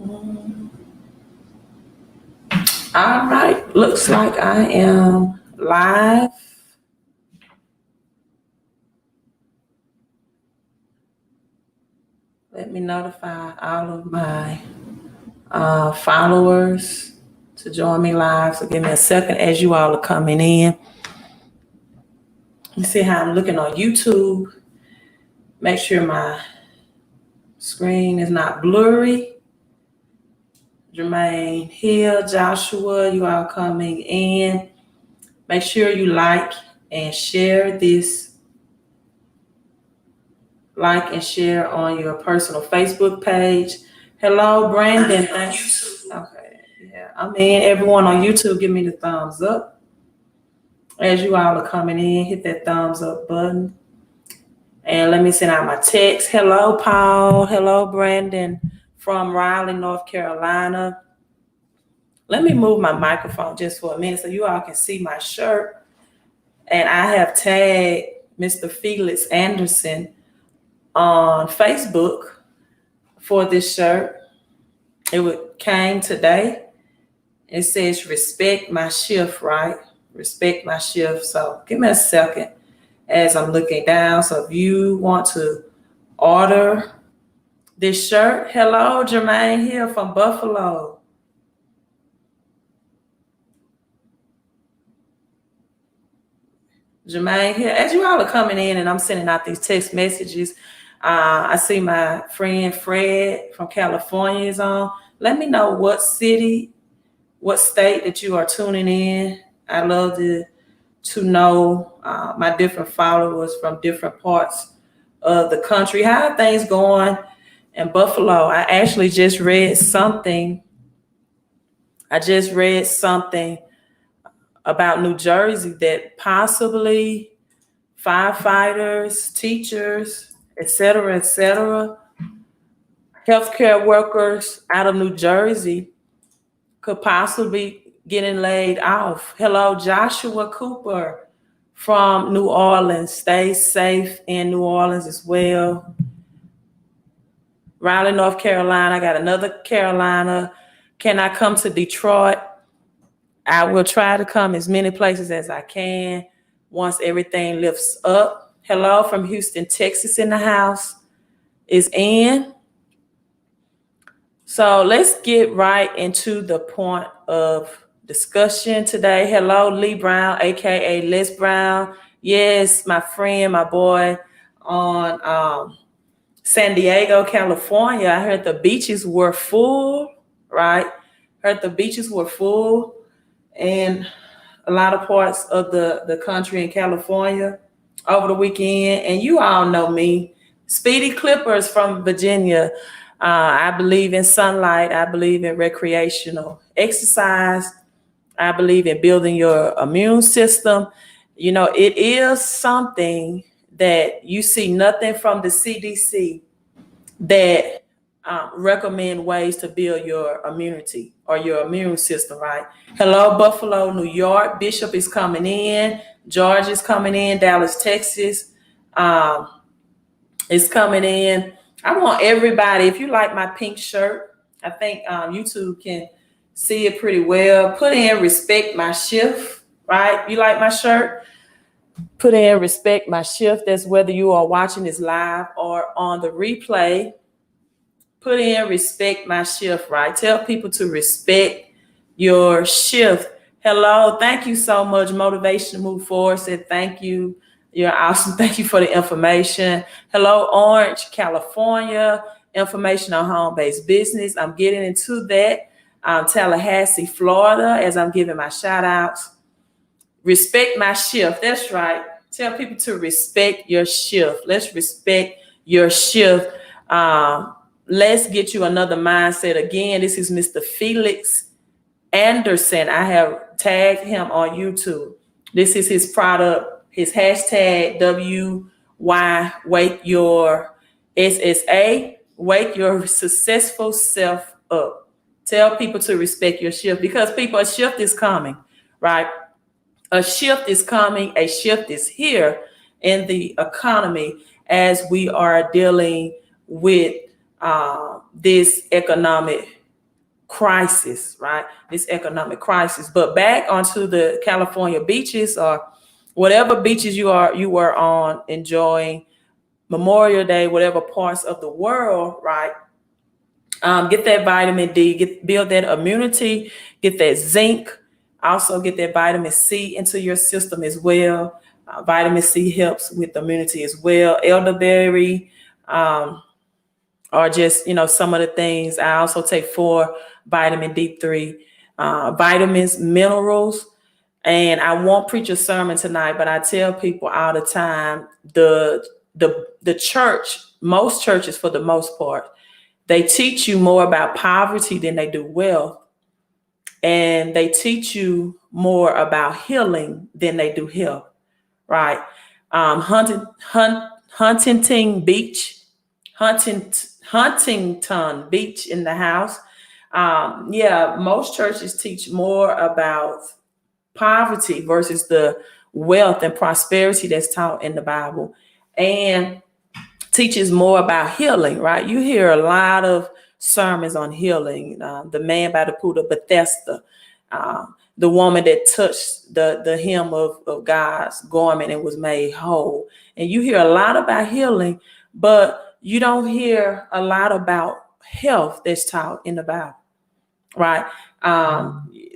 All right, looks like I am live. Let me notify all of my followers to join me live. So give me a second as you all are coming in. You see how I'm looking on YouTube. Make sure my screen is not blurry. Jermaine Hill, Joshua, you all coming in. Make sure you like and share this. Like and share on your personal Facebook page. Hello, Brandon. Thank you. Okay, yeah. I mean, everyone on YouTube, give me the thumbs up. As you all are coming in, hit that thumbs up button. And let me send out my text. Hello, Paul. Hello, Brandon from Raleigh, North Carolina. Let me move my microphone just for a minute so you all can see my shirt. And I have tagged Mr. Felix Anderson on Facebook for this shirt. It came today. It says, respect my shift, right? Respect my shift. So give me a second as I'm looking down. So if you want to order this shirt, hello, Jermaine here from Buffalo. Jermaine here. As you all are coming in and I'm sending out these text messages, I see my friend Fred from California is on. Let me know what city, what state that you are tuning in. I love to know my different followers from different parts of the country. How are things going in Buffalo? I actually just read something. About New Jersey that possibly firefighters, teachers, et cetera, healthcare workers out of New Jersey could possibly be getting laid off. Hello, Joshua Cooper from New Orleans. Stay safe in New Orleans as well. Raleigh, North Carolina. I got another Carolina. Can I come to Detroit? I will try to come as many places as I can once everything lifts up. Hello from Houston, Texas in the house is in. So let's get right into the point of discussion today. Hello, Lee Brown, aka Les Brown. Yes, my friend, my boy on San Diego, California. I heard the beaches were full, right? Heard the beaches were full. And a lot of parts of the country in California over the weekend. And you all know me, Speedy Clippers from Virginia. I believe in sunlight. I believe in recreational exercise. I believe in building your immune system. You know, it is something that you see nothing from the CDC that recommend ways to build your immunity or your immune system, right? Hello, Buffalo, New York. Bishop is coming in. George is coming in. Dallas, Texas is coming in. I want everybody, if you like my pink shirt, I think YouTube can see it pretty well. Put in respect my shift, right? You like my shirt? Put in respect my shift. That's whether you are watching this live or on the replay. Put in respect my shift, right? Tell people to respect your shift. Hello, thank you so much. Motivation to Move Forward said thank you. You're awesome. Thank you for the information. Hello, Orange, California. Information on home-based business. I'm getting into that. Tallahassee, Florida, as I'm giving my shout outs. Respect my shift. That's right. Tell people to respect your shift. Let's respect your shift. Let's get you another mindset. Again, this is Mr. Felix Anderson. I have tagged him on YouTube. This is his product, his hashtag WY, wake your SSA, wake your successful self up. Tell people to respect your shift because people, a shift is coming, right? A shift is coming. A shift is here in the economy as we are dealing with this economic crisis, right? This economic crisis. But back onto the California beaches or whatever beaches you were on enjoying Memorial Day, whatever parts of the world, right? Get that vitamin D, build that immunity, get that zinc, also get that vitamin C into your system as well. Vitamin C helps with immunity as well. Elderberry, or just, some of the things. I also take 4 vitamin D3, vitamins, minerals. And I won't preach a sermon tonight, but I tell people all the time, the church, most churches for the most part, they teach you more about poverty than they do wealth. And they teach you more about healing than they do health, right? Huntington Beach in the house. Most churches teach more about poverty versus the wealth and prosperity that's taught in the Bible, and teaches more about healing, right? You hear a lot of sermons on healing. The man by the pool of Bethesda, the woman that touched the hem of God's garment and was made whole. And you hear a lot about healing, but you don't hear a lot about health that's taught in the Bible, right?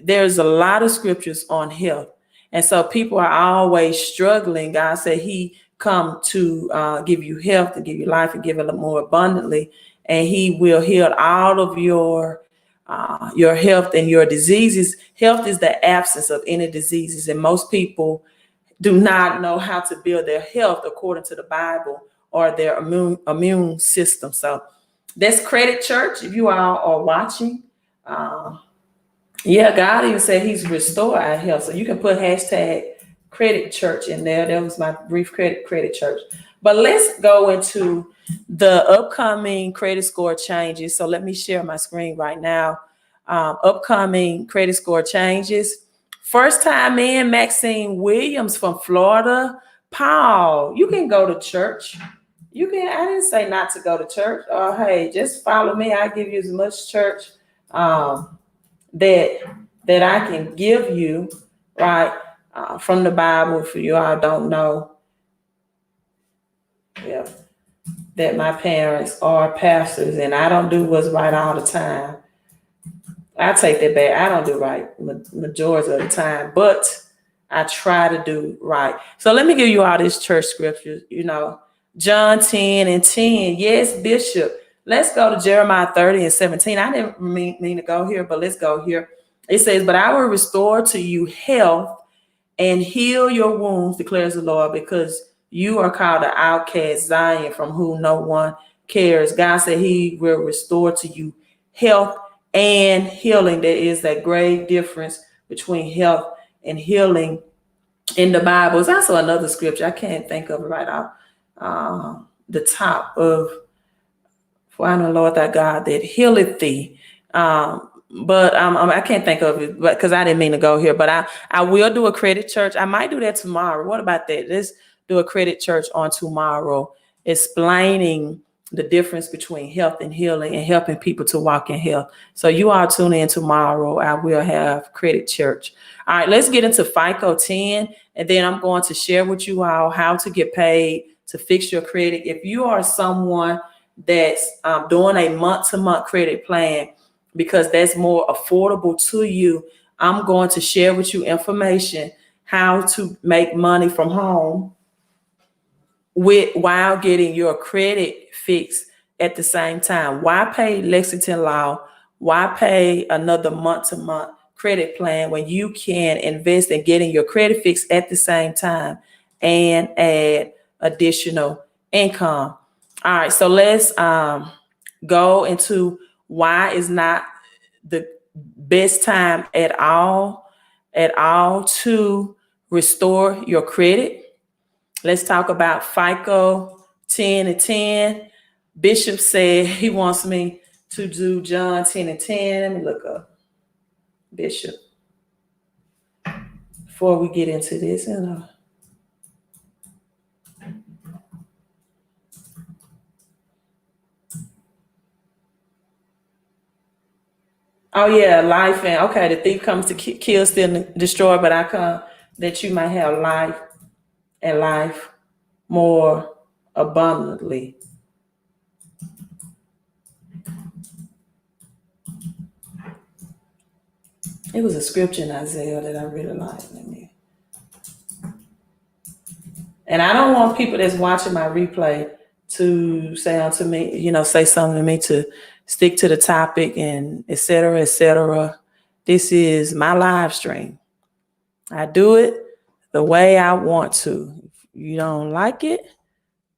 There's a lot of scriptures on health. And so people are always struggling. God said he come to give you health, to give you life, and give it more abundantly. And he will heal all of your health and your diseases. Health is the absence of any diseases. And most people do not know how to build their health according to the Bible or their immune system. So that's Credit Church. If you all are watching, God even said he's restored our health. So you can put hashtag Credit Church in there. That was my brief credit church. But let's go into the upcoming credit score changes. So let me share my screen right now. Upcoming credit score changes. First time in, Maxine Williams from Florida. Paul, you can go to church. I didn't say not to go to church. Hey, just follow me. I give you as much church that I can give you, right, from the Bible. For you all don't know, that my parents are pastors, and I don't do what's right all the time. I take that back. I don't do right majority of the time, but I try to do right. So let me give you all these church scriptures. John 10:10. Yes, Bishop. Let's go to Jeremiah 30:17. I didn't mean to go here, but let's go here. It says, "But I will restore to you health and heal your wounds, declares the Lord, because you are called an outcast Zion, from whom no one cares." God said he will restore to you health and healing. There is that great difference between health and healing in the Bible. There's also another scripture. I can't think of it right off the top of, "For I know, Lord thy God, that healeth thee." But I can't think of it, but because I didn't mean to go here. But I will do a credit church. I might do that tomorrow. What about that? Let's do a credit church on tomorrow, explaining the difference between health and healing and helping people to walk in health. So you all tune in tomorrow. I will have credit church. All right, let's get into FICO 10, and then I'm going to share with you all how to get paid to fix your credit. If you are someone that's doing a month-to-month credit plan, because that's more affordable to you, I'm going to share with you information how to make money from home while getting your credit fixed at the same time. Why pay Lexington Law? Why pay another month-to-month credit plan when you can invest in getting your credit fixed at the same time and add additional income? All right, so let's go into why is not the best time at all to restore your credit. Let's talk about FICO 10:10. Bishop said he wants me to do John 10:10. Let me look up Bishop before we get into this. Oh yeah, life and okay. The thief comes to kill, steal, and destroy, but I come that you might have life and life more abundantly. It was a scripture in Isaiah that I really liked. And I don't want people that's watching my replay to say unto me, say something to me to stick to the topic and et cetera, et cetera. This is my live stream. I do it the way I want to. If you don't like it,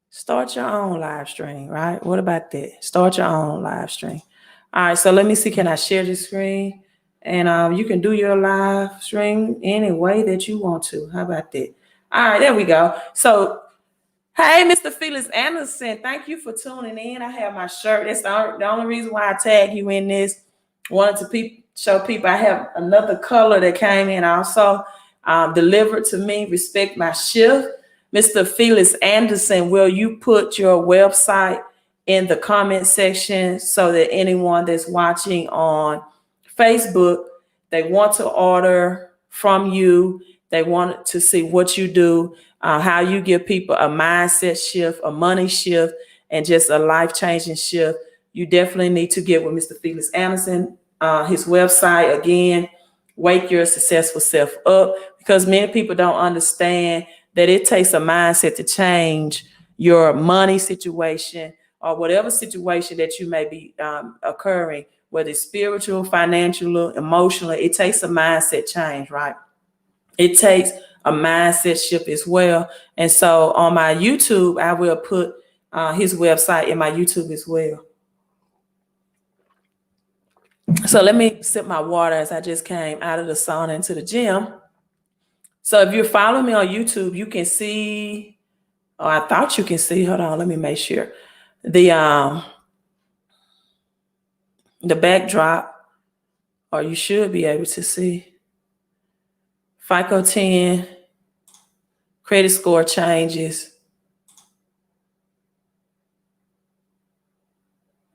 start your own live stream, right? What about that? Start your own live stream. All right, so let me see. Can I share the screen? And you can do your live stream any way that you want to. How about that? All right, there we go. So, hey, Mr. Felix Anderson, thank you for tuning in. I have my shirt. That's the only reason why I tag you in this. Wanted to show people I have another color that came in also delivered to me. Respect my shift. Mr. Felix Anderson, will you put your website in the comment section so that anyone that's watching on Facebook, they want to order from you, they want to see what you do, how you give people a mindset shift, a money shift, and just a life-changing shift. You definitely need to get with Mr. Felix Anderson. His website, again, Wake Your Successful Self Up, because many people don't understand that it takes a mindset to change your money situation or whatever situation that you may be occurring, whether it's spiritual, financial, emotional. It takes a mindset change, right? It takes a mindset shift as well. And so on my YouTube, I will put his website in my YouTube as well. So let me sip my water as I just came out of the sauna into the gym. So if you're following me on YouTube, you can see, I thought you can see, hold on, let me make sure. The backdrop, or you should be able to see. FICO 10, credit score changes.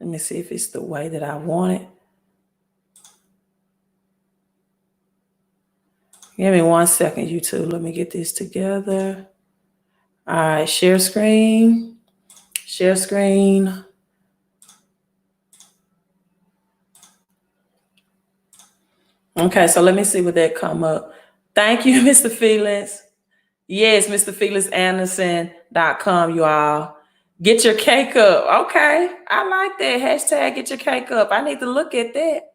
Let me see if it's the way that I want it. Give me 1 second, YouTube. Let me get this together. All right, share screen. Share screen. Okay, so let me see what that come up. Thank you, Mr. Felix. Yes, MrFelixAnderson.com, you all. Get your cake up. Okay, I like that. Hashtag get your cake up. I need to look at that.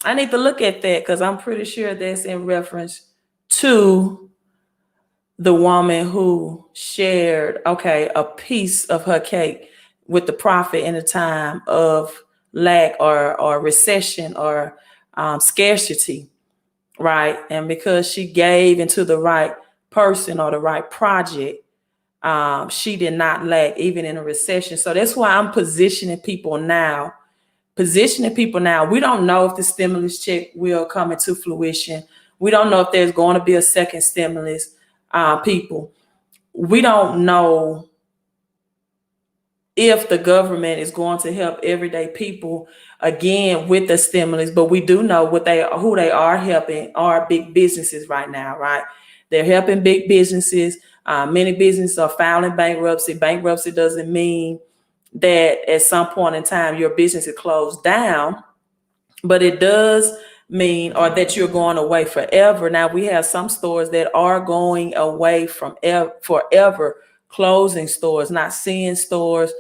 Because I'm pretty sure that's in reference to the woman who shared, a piece of her cake with the prophet in a time of lack or recession or scarcity, right? And because she gave into the right person or the right project, she did not lack even in a recession. So that's why I'm positioning people now. We don't know if the stimulus check will come into fruition. We don't know if there's going to be a second stimulus. People, we don't know if the government is going to help everyday people again with the stimulus, but we do know who they are helping are big businesses right now, right? They're helping big businesses. Many businesses are filing bankruptcy. Bankruptcy doesn't mean that at some point in time your business is closed down, but it does mean or that you're going away forever. Now we have some stores that are going away from forever, closing stores, not seeing stores.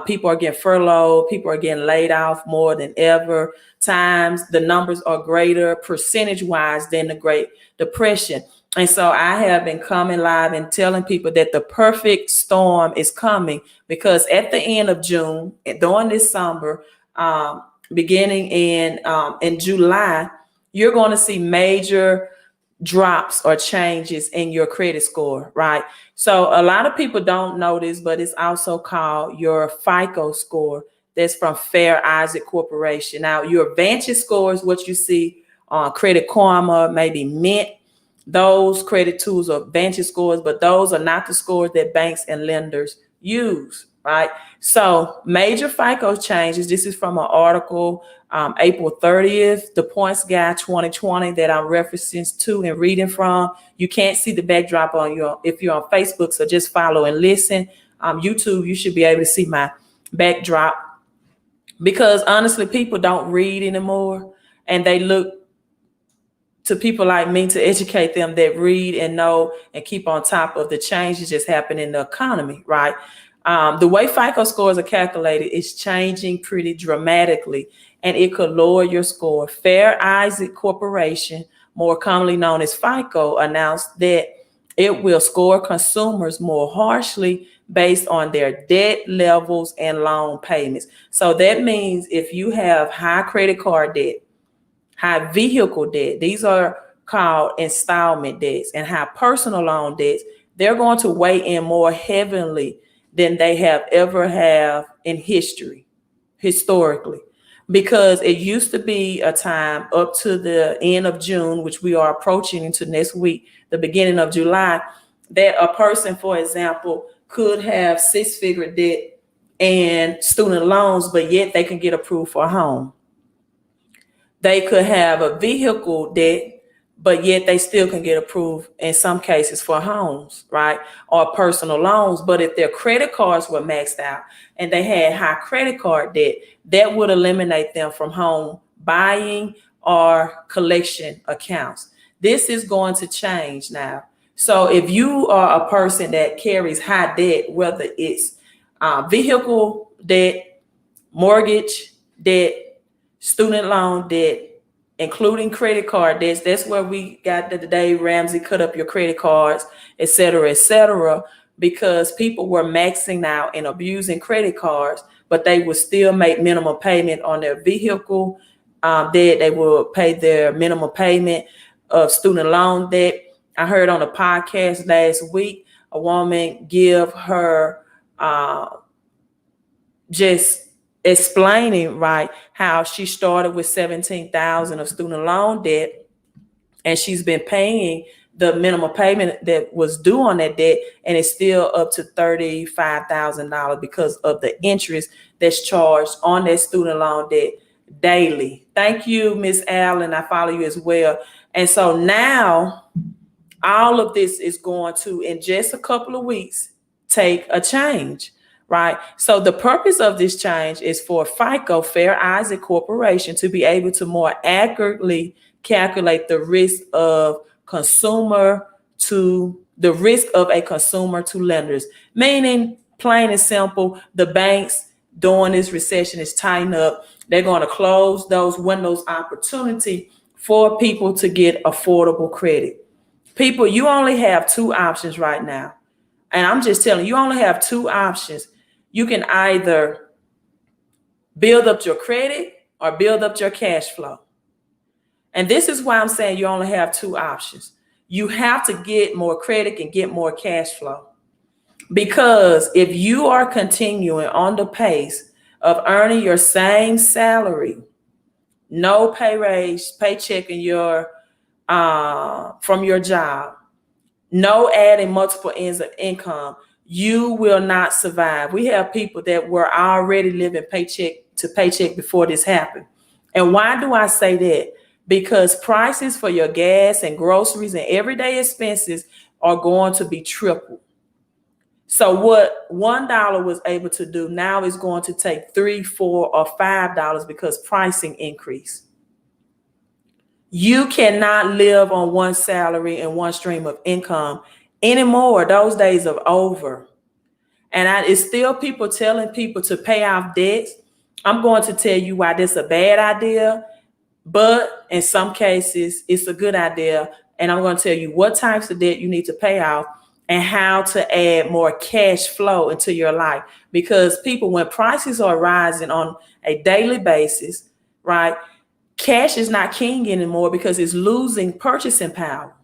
People are getting furloughed. People are getting laid off more than ever. Times the numbers are greater percentage-wise than the Great Depression. And so I have been coming live and telling people that the perfect storm is coming, because at the end of June, during this summer, beginning in July, you're going to see major drops or changes in your credit score, right? So a lot of people don't know this, but it's also called your FICO score. That's from Fair Isaac Corporation. Now, your Vantage score is what you see on Credit Karma, maybe Mint. Those credit tools are Vantage scores, but those are not the scores that banks and lenders use. right? So major FICO changes. This is from an article, April 30th, the Points Guide 2020 that I'm referencing to and reading from. You can't see the backdrop on your, if you're on Facebook, so just follow and listen. YouTube, you should be able to see my backdrop, because honestly, people don't read anymore, and they look to people like me to educate them that read and know and keep on top of the changes that's happening in the economy, right? The way FICO scores are calculated is changing pretty dramatically, and it could lower your score. Fair Isaac Corporation, more commonly known as FICO, announced that it will score consumers more harshly based on their debt levels and loan payments. So that means if you have high credit card debt, high vehicle debt, these are called installment debts, and high personal loan debts, they're going to weigh in more heavily than they have ever have in historically. Because it used to be a time up to the end of June, which we are approaching into next week, the beginning of July, that a person, for example, could have six-figure debt and student loans, but yet they can get approved for a home. They could have a vehicle debt, but yet they still can get approved in some cases for homes, right? Or personal loans. But if their credit cards were maxed out and they had high credit card debt, that would eliminate them from home buying or collection accounts. This is going to change now. So if you are a person that carries high debt, whether it's vehicle debt, mortgage debt, student loan debt, including credit card debts, that's where we got the Dave Ramsey cut up your credit cards, et cetera, because people were maxing out and abusing credit cards, but they would still make minimum payment on their vehicle debt. They will pay their minimum payment of student loan debt. I heard on a podcast last week, a woman give her just explaining, right, how she started with $17,000 of student loan debt, and she's been paying the minimum payment that was due on that debt, and it's still up to $35,000 because of the interest that's charged on that student loan debt daily. Thank you, Miss Allen. I follow you as well. And so now all of this is going to, in just a couple of weeks, take a change. Right. So the purpose of this change is for FICO, Fair Isaac Corporation, to be able to more accurately calculate the risk of a consumer to lenders, meaning plain and simple, the banks during this recession is tightening up. They're going to close those windows opportunity for people to get affordable credit. People, you only have two options right now. And I'm just telling you, you only have two options. You can either build up your credit or build up your cash flow. And this is why I'm saying you only have two options. You have to get more credit and get more cash flow. Because if you are continuing on the pace of earning your same salary, no pay raise, paycheck in your from your job, no adding multiple ends of income, you will not survive. We have people that were already living paycheck to paycheck before this happened. And why do I say that? Because prices for your gas and groceries and everyday expenses are going to be triple. So what $1 was able to do now is going to take $3, $4, or $5 because pricing increased. You cannot live on one salary and one stream of income anymore. Those days are over. And it's still people telling people to pay off debts. I'm going to tell you why this is a bad idea, but in some cases it's a good idea. And I'm going to tell you what types of debt you need to pay off and how to add more cash flow into your life. Because people, when prices are rising on a daily basis, right, cash is not king anymore because it's losing purchasing power.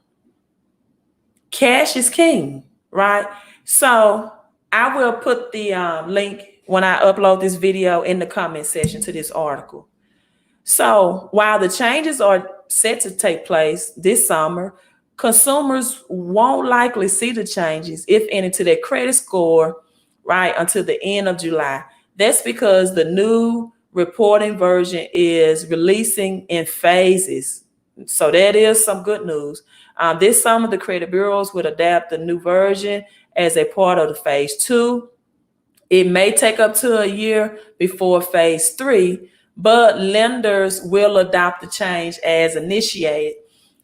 Cash is king, right? So I will put the link when I upload this video in the comment section to this article. So while the changes are set to take place this summer, consumers won't likely see the changes, if any, to their credit score, right, until the end of July. That's because the new reporting version is releasing in phases. So that is some good news. This summer, the credit bureaus would adapt the new version as a part of the phase 2. It may take up to a year before phase 3, but lenders will adopt the change as initiated.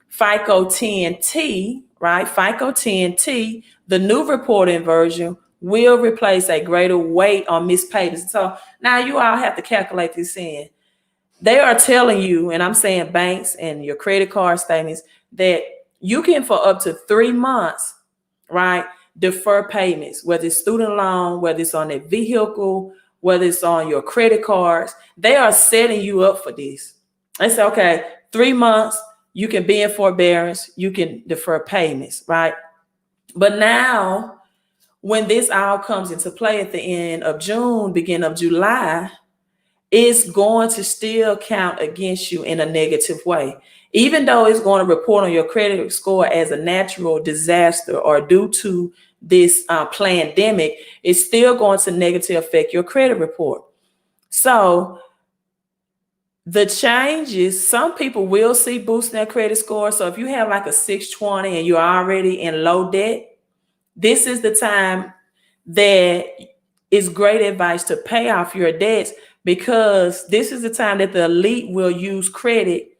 FICO 10T, right? FICO 10T, the new reporting version, will replace a greater weight on missed payments. So now you all have to calculate this in. They are telling you, and I'm saying banks and your credit card statements, that you can, for up to 3 months, right, defer payments, whether it's student loan, whether it's on a vehicle, whether it's on your credit cards. They are setting you up for this. They say, okay, 3 months, you can be in forbearance, you can defer payments, right? But now, when this all comes into play at the end of June, beginning of July, it's going to still count against you in a negative way. Even though it's going to report on your credit score as a natural disaster or due to this pandemic, it's still going to negatively affect your credit report. So the changes, some people will see boost in their credit score. So if you have like a 620 and you're already in low debt, this is the time that is great advice to pay off your debts, because this is the time that the elite will use credit,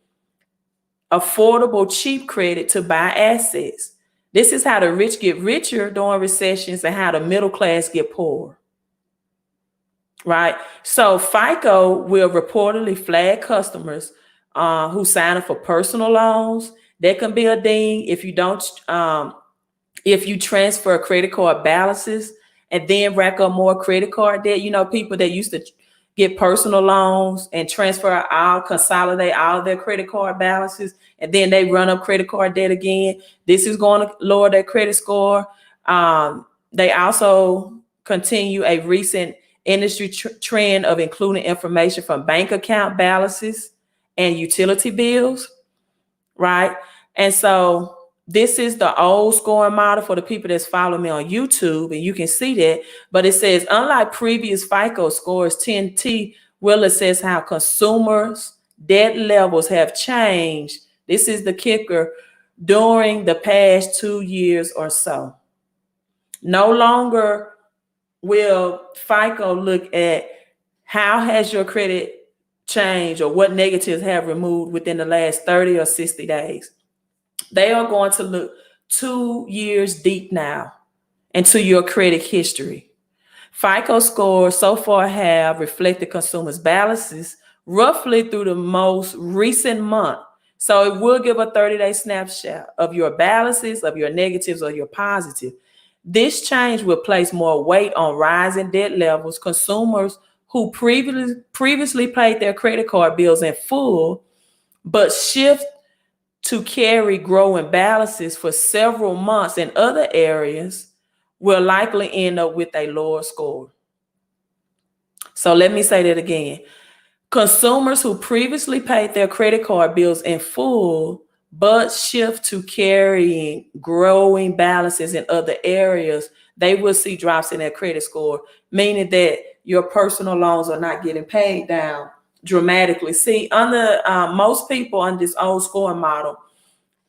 affordable, cheap credit, to buy assets. This is how the rich get richer during recessions and how the middle class get poor. Right? So FICO will reportedly flag customers who sign up for personal loans. That can be a ding if you don't, if you transfer credit card balances and then rack up more credit card debt. You know, people that used to get personal loans and consolidate all of their credit card balances, and then they run up credit card debt again. This is going to lower their credit score. They also continue a recent industry trend of including information from bank account balances and utility bills, right? And so this is the old scoring model for the people that's following me on YouTube, and you can see that. But it says, unlike previous FICO scores, 10T will assess how consumers' debt levels have changed. This is the kicker, during the past 2 years or so. No longer will FICO look at how has your credit changed or what negatives have removed within the last 30 or 60 days. They are going to look 2 years deep now into your credit history. FICO scores so far have reflected consumers' balances roughly through the most recent month. So it will give a 30-day snapshot of your balances, of your negatives, or your positive. This change will place more weight on rising debt levels. Consumers who previously paid their credit card bills in full, but shift to carry growing balances for several months in other areas, will likely end up with a lower score. So let me say that again. Consumers who previously paid their credit card bills in full, but shift to carrying growing balances in other areas, they will see drops in their credit score, meaning that your personal loans are not getting paid down dramatically. See, under most people on this old scoring model,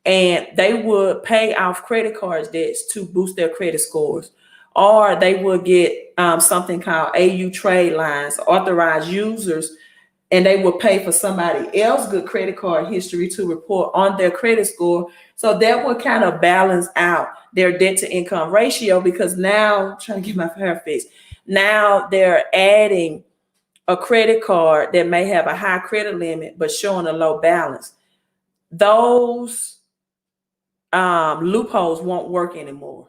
and they would pay off credit card debts to boost their credit scores, or they would get something called AU trade lines, authorized users, and they will pay for somebody else's good credit card history to report on their credit score. So that would kind of balance out their debt to income ratio, because now, I'm trying to get my hair fixed, now they're adding a credit card that may have a high credit limit but showing a low balance. Those loopholes won't work anymore.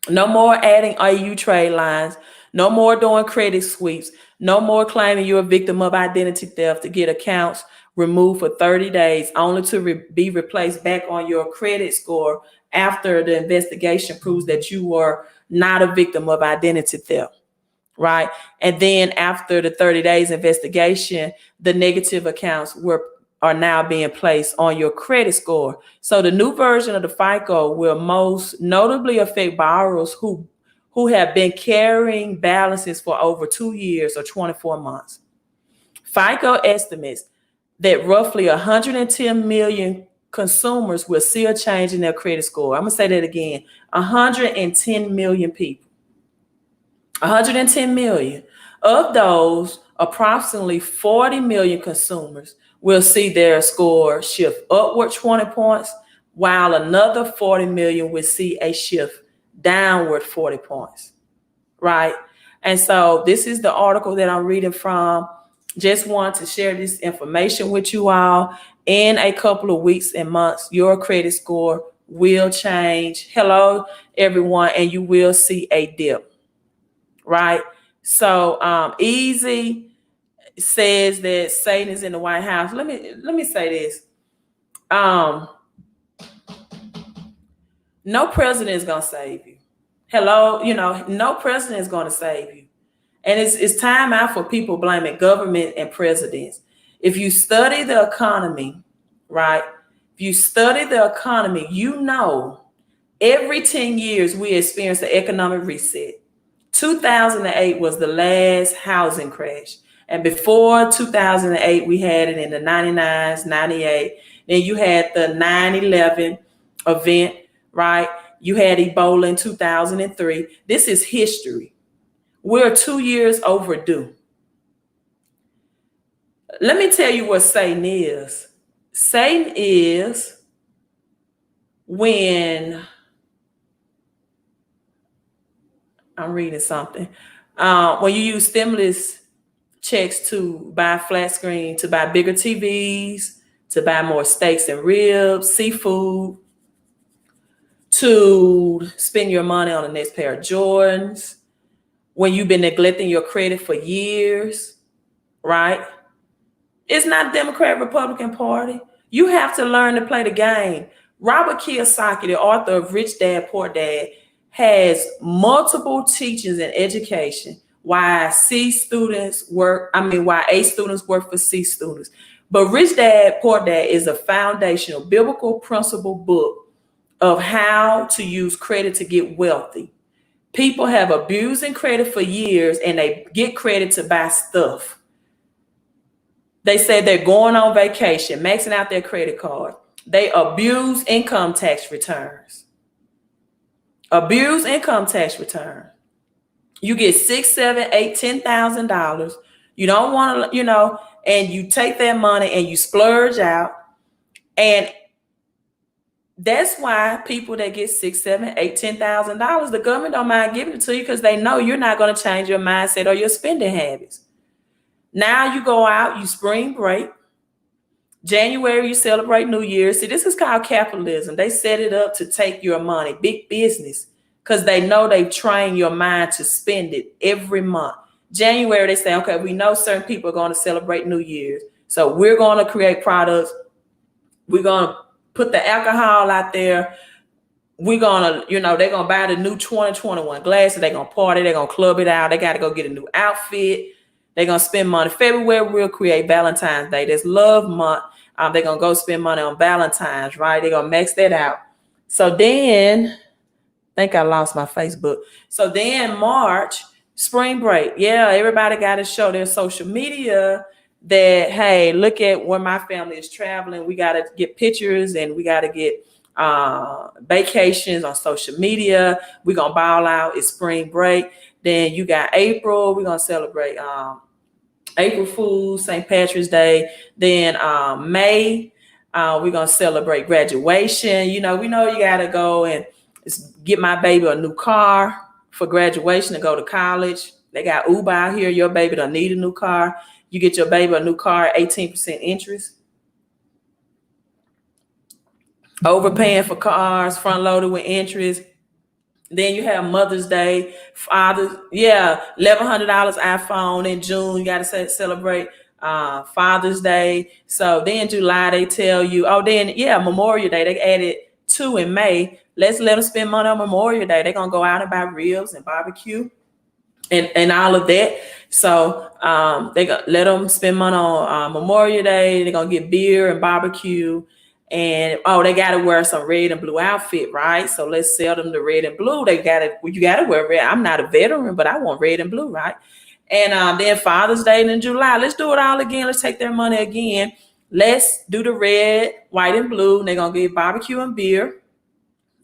No more adding AU trade lines. No more doing credit sweeps. No more claiming you're a victim of identity theft to get accounts removed for 30 days, only to be replaced back on your credit score after the investigation proves that you were not a victim of identity theft, right? And then after the 30 days investigation, the negative accounts are now being placed on your credit score. So the new version of the FICO will most notably affect borrowers who who have been carrying balances for over 2 years or 24 months. FICO estimates that roughly 110 million consumers will see a change in their credit score. I'm going to say that again. 110 million people. 110 million. Of those, approximately 40 million consumers will see their score shift upward 20 points, while another 40 million will see a shift downward 40 points, right? And so this is the article that I'm reading from. Just want to share this information with you all. In a couple of weeks and months, your credit score will change. Hello, everyone, and you will see a dip, right? So Easy says that Satan is in the White House. Let me say this. No president is going to save you. Hello, no president is going to save you. And it's time out for people blaming government and presidents. If you study the economy, right? If you study the economy, every 10 years we experience an economic reset. 2008 was the last housing crash. And before 2008, we had it in the 99s, 98. Then you had the 9/11 event, right? You had Ebola in 2003. This is history. We're 2 years overdue. Let me tell you what Satan is. Satan is when I'm reading something. When you use stimulus checks to buy flat screen, to buy bigger TVs, to buy more steaks and ribs, seafood, to spend your money on the next pair of Jordans, when you've been neglecting your credit for years, right? It's not Democrat, Republican Party. You have to learn to play the game. Robert Kiyosaki, the author of Rich Dad, Poor Dad, has multiple teachings in education why A students work for C students. But Rich Dad, Poor Dad is a foundational biblical principle book of how to use credit to get wealthy. People have abused credit for years and they get credit to buy stuff. They say they're going on vacation, maxing out their credit card. They abuse income tax returns. Abuse income tax return. You get $6,000, $7,000, $8,000, $10,000. You don't want to, and you take that money and you splurge out. And that's why people that get $6,000, $7,000, $8,000, $10,000, the government don't mind giving it to you because they know you're not going to change your mindset or your spending habits. Now you go out, you spring break. January, you celebrate New Year's. See, this is called capitalism. They set it up to take your money, big business, because they know they've trained your mind to spend it every month. January, they say, okay, we know certain people are going to celebrate New Year's. So we're going to create products. We're going to put the alcohol out there. We're going to, they're going to buy the new 2021 glasses. They're going to party. They're going to club it out. They got to go get a new outfit. They're going to spend money. February, we'll create Valentine's Day. That's love month. They're going to go spend money on Valentine's, right? They're going to max that out. So then, I think I lost my Facebook. So then March, spring break. Yeah, everybody got to show their social media that, hey, look at where my family is traveling. We got to get pictures and we got to get vacations on social media. We're going to ball out. It's spring break. Then you got April. We're going to celebrate April Fool's, St. Patrick's Day. Then May, we're going to celebrate graduation. We know you got to go and get my baby a new car for graduation to go to college. They got Uber out here. Your baby don't need a new car. You get your baby a new car, 18% interest. Overpaying for cars, front loaded with interest. Then you have Mother's Day, Father's, $1,100 iPhone in June. You got to celebrate Father's Day. So then July, they tell you, Memorial Day. They added 2 in May. Let's let them spend money on Memorial Day. They're going to go out and buy ribs and barbecue and all of that. So they let them spend money on Memorial Day. They're going to get beer and barbecue. And they gotta wear some red and blue outfit, right? So let's sell them the red and blue. You gotta wear red. I'm not a veteran, but I want red and blue, right? And then Father's Day in July. Let's do it all again. Let's take their money again. Let's do the red, white, and blue. And they're gonna get barbecue and beer.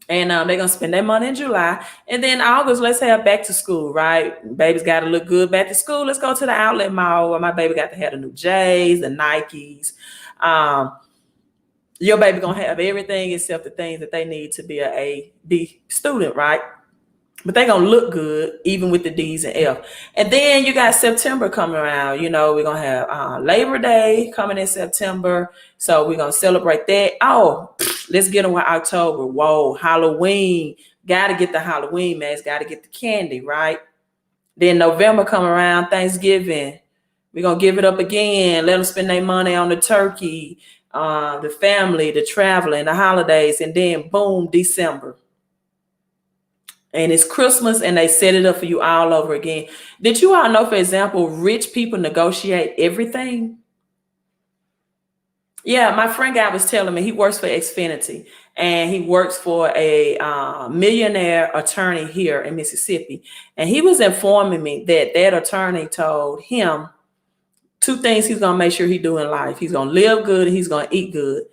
And they're gonna spend their money in July. And then August, let's have back to school, right? Baby's gotta look good back to school. Let's go to the outlet mall where my baby got to have the new J's, the Nikes. Your baby gonna have everything except the things that they need to be a B student, right? But they gonna look good even with the D's and F. And then you got September coming around. We're gonna have Labor Day coming in September, so we're gonna celebrate that. Let's get on with October. Whoa, Halloween! Gotta get the Halloween mask. Gotta get the candy, right? Then November come around, Thanksgiving. We're gonna give it up again. Let them spend their money on the turkey, the family, the traveling, the holidays, and then boom, December. And it's Christmas, and they set it up for you all over again. Did you all know, for example, rich people negotiate everything? Yeah, my friend guy was telling me he works for Xfinity, and he works for a millionaire attorney here in Mississippi. And he was informing me that attorney told him 2 things he's going to make sure he do in life. He's going to live good and he's going to eat good.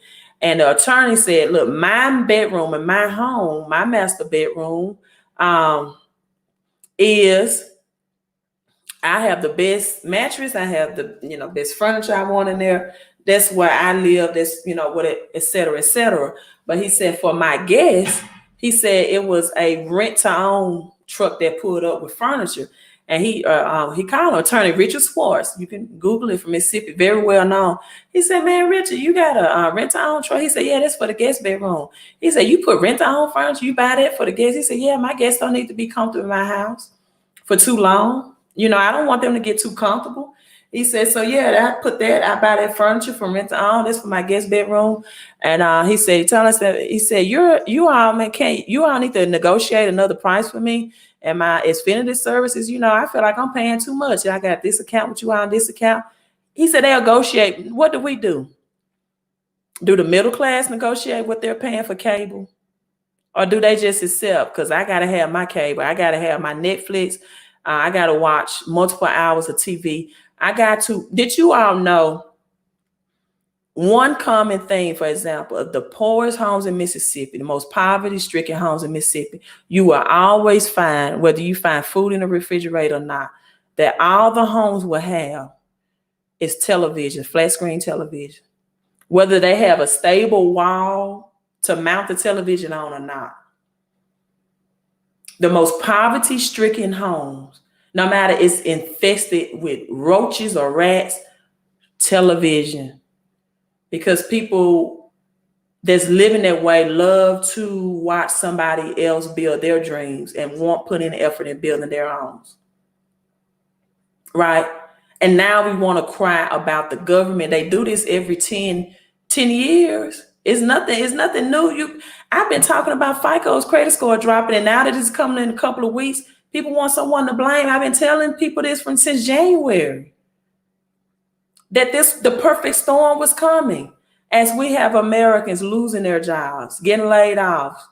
And the attorney said, look, my bedroom in my home, my master bedroom, is I have the best mattress. I have the, best furniture I want in there. That's where I live. That's, et cetera, et cetera. But he said for my guests, he said it was a rent to own truck that pulled up with furniture. And he called attorney Richard Swartz. You can Google it, from Mississippi, very well known. He said, man, Richard, you got a rent-to-own truck? He said, yeah, that's for the guest bedroom. He said, you put rent-to-own furniture, you buy that for the guests? He said, yeah, my guests don't need to be comfortable in my house for too long. I don't want them to get too comfortable. He said, so yeah, I buy that furniture from rent-to-own. That's for my guest bedroom. And he said, tell us that. He said, you all need to negotiate another price for me. And my Xfinity services, I feel like I'm paying too much. I got this account with you on this account. He said they'll negotiate. What do we do? Do the middle class negotiate what they're paying for cable? Or do they just accept? Because I got to have my cable. I got to have my Netflix. I got to watch multiple hours of TV. Did you all know one common thing, for example, of the poorest homes in Mississippi, the most poverty-stricken homes in Mississippi, you will always find, whether you find food in the refrigerator or not, that all the homes will have is television, flat screen television, whether they have a stable wall to mount the television on or not. The most poverty-stricken homes, no matter it's infested with roaches or rats, television. Because people that's living that way love to watch somebody else build their dreams and won't put in effort in building their own. Right? And now we want to cry about the government. They do this every 10 years. It's nothing new. I've been talking about FICO's credit score dropping, and now that it's coming in a couple of weeks, people want someone to blame. I've been telling people this since January, that the perfect storm was coming, as we have Americans losing their jobs, getting laid off,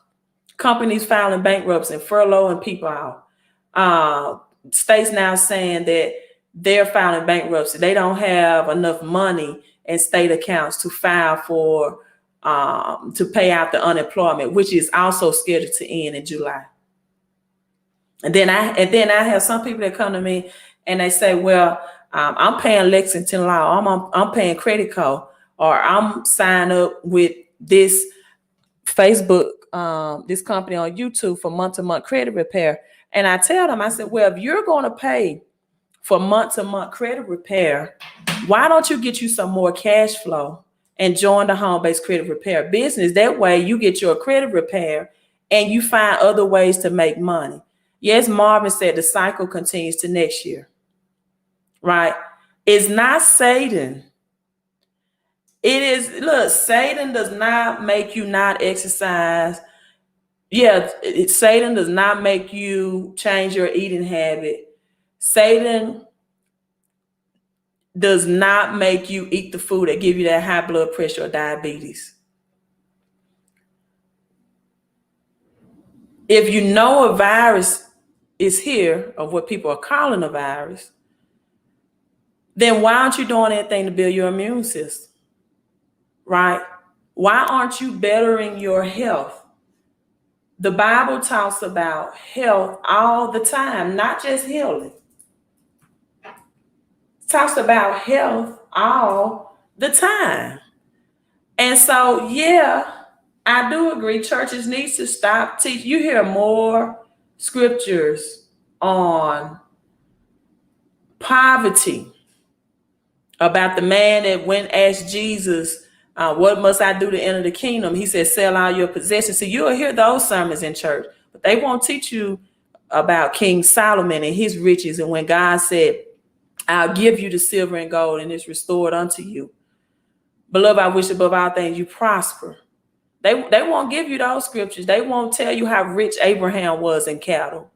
companies filing bankruptcy and furloughing people out. States now saying that they're filing bankruptcy. They don't have enough money in state accounts to file for to pay out the unemployment, which is also scheduled to end in July. And then I have some people that come to me and they say, well, I'm paying Lexington Law, I'm paying Credit Co, or I'm signed up with this Facebook, this company on YouTube for month-to-month credit repair. And I tell them, I said, well, if you're going to pay for month-to-month credit repair, why don't you get you some more cash flow and join the home-based credit repair business? That way you get your credit repair and you find other ways to make money. Yes, Marvin said the cycle continues to next year. Right? It's not Satan. It is, look, Satan does not make you not exercise. Yeah, Satan does not make you change your eating habit. Satan does not make you eat the food that give you that high blood pressure or diabetes. If you know a virus is here, or what people are calling a virus, then why aren't you doing anything to build your immune system? Right? Why aren't you bettering your health? The Bible talks about health all the time, not just healing. It talks about health all the time. And so, yeah, I do agree. Churches need to stop teaching. You hear more scriptures on poverty, about the man that went asked Jesus, what must I do to enter the kingdom? He said, sell all your possessions. So you'll hear those sermons in church, but they won't teach you about King Solomon and his riches. And when God said, I'll give you the silver and gold and it's restored unto you. Beloved, I wish above all things you prosper. They won't give you those scriptures. They won't tell you how rich Abraham was in cattle.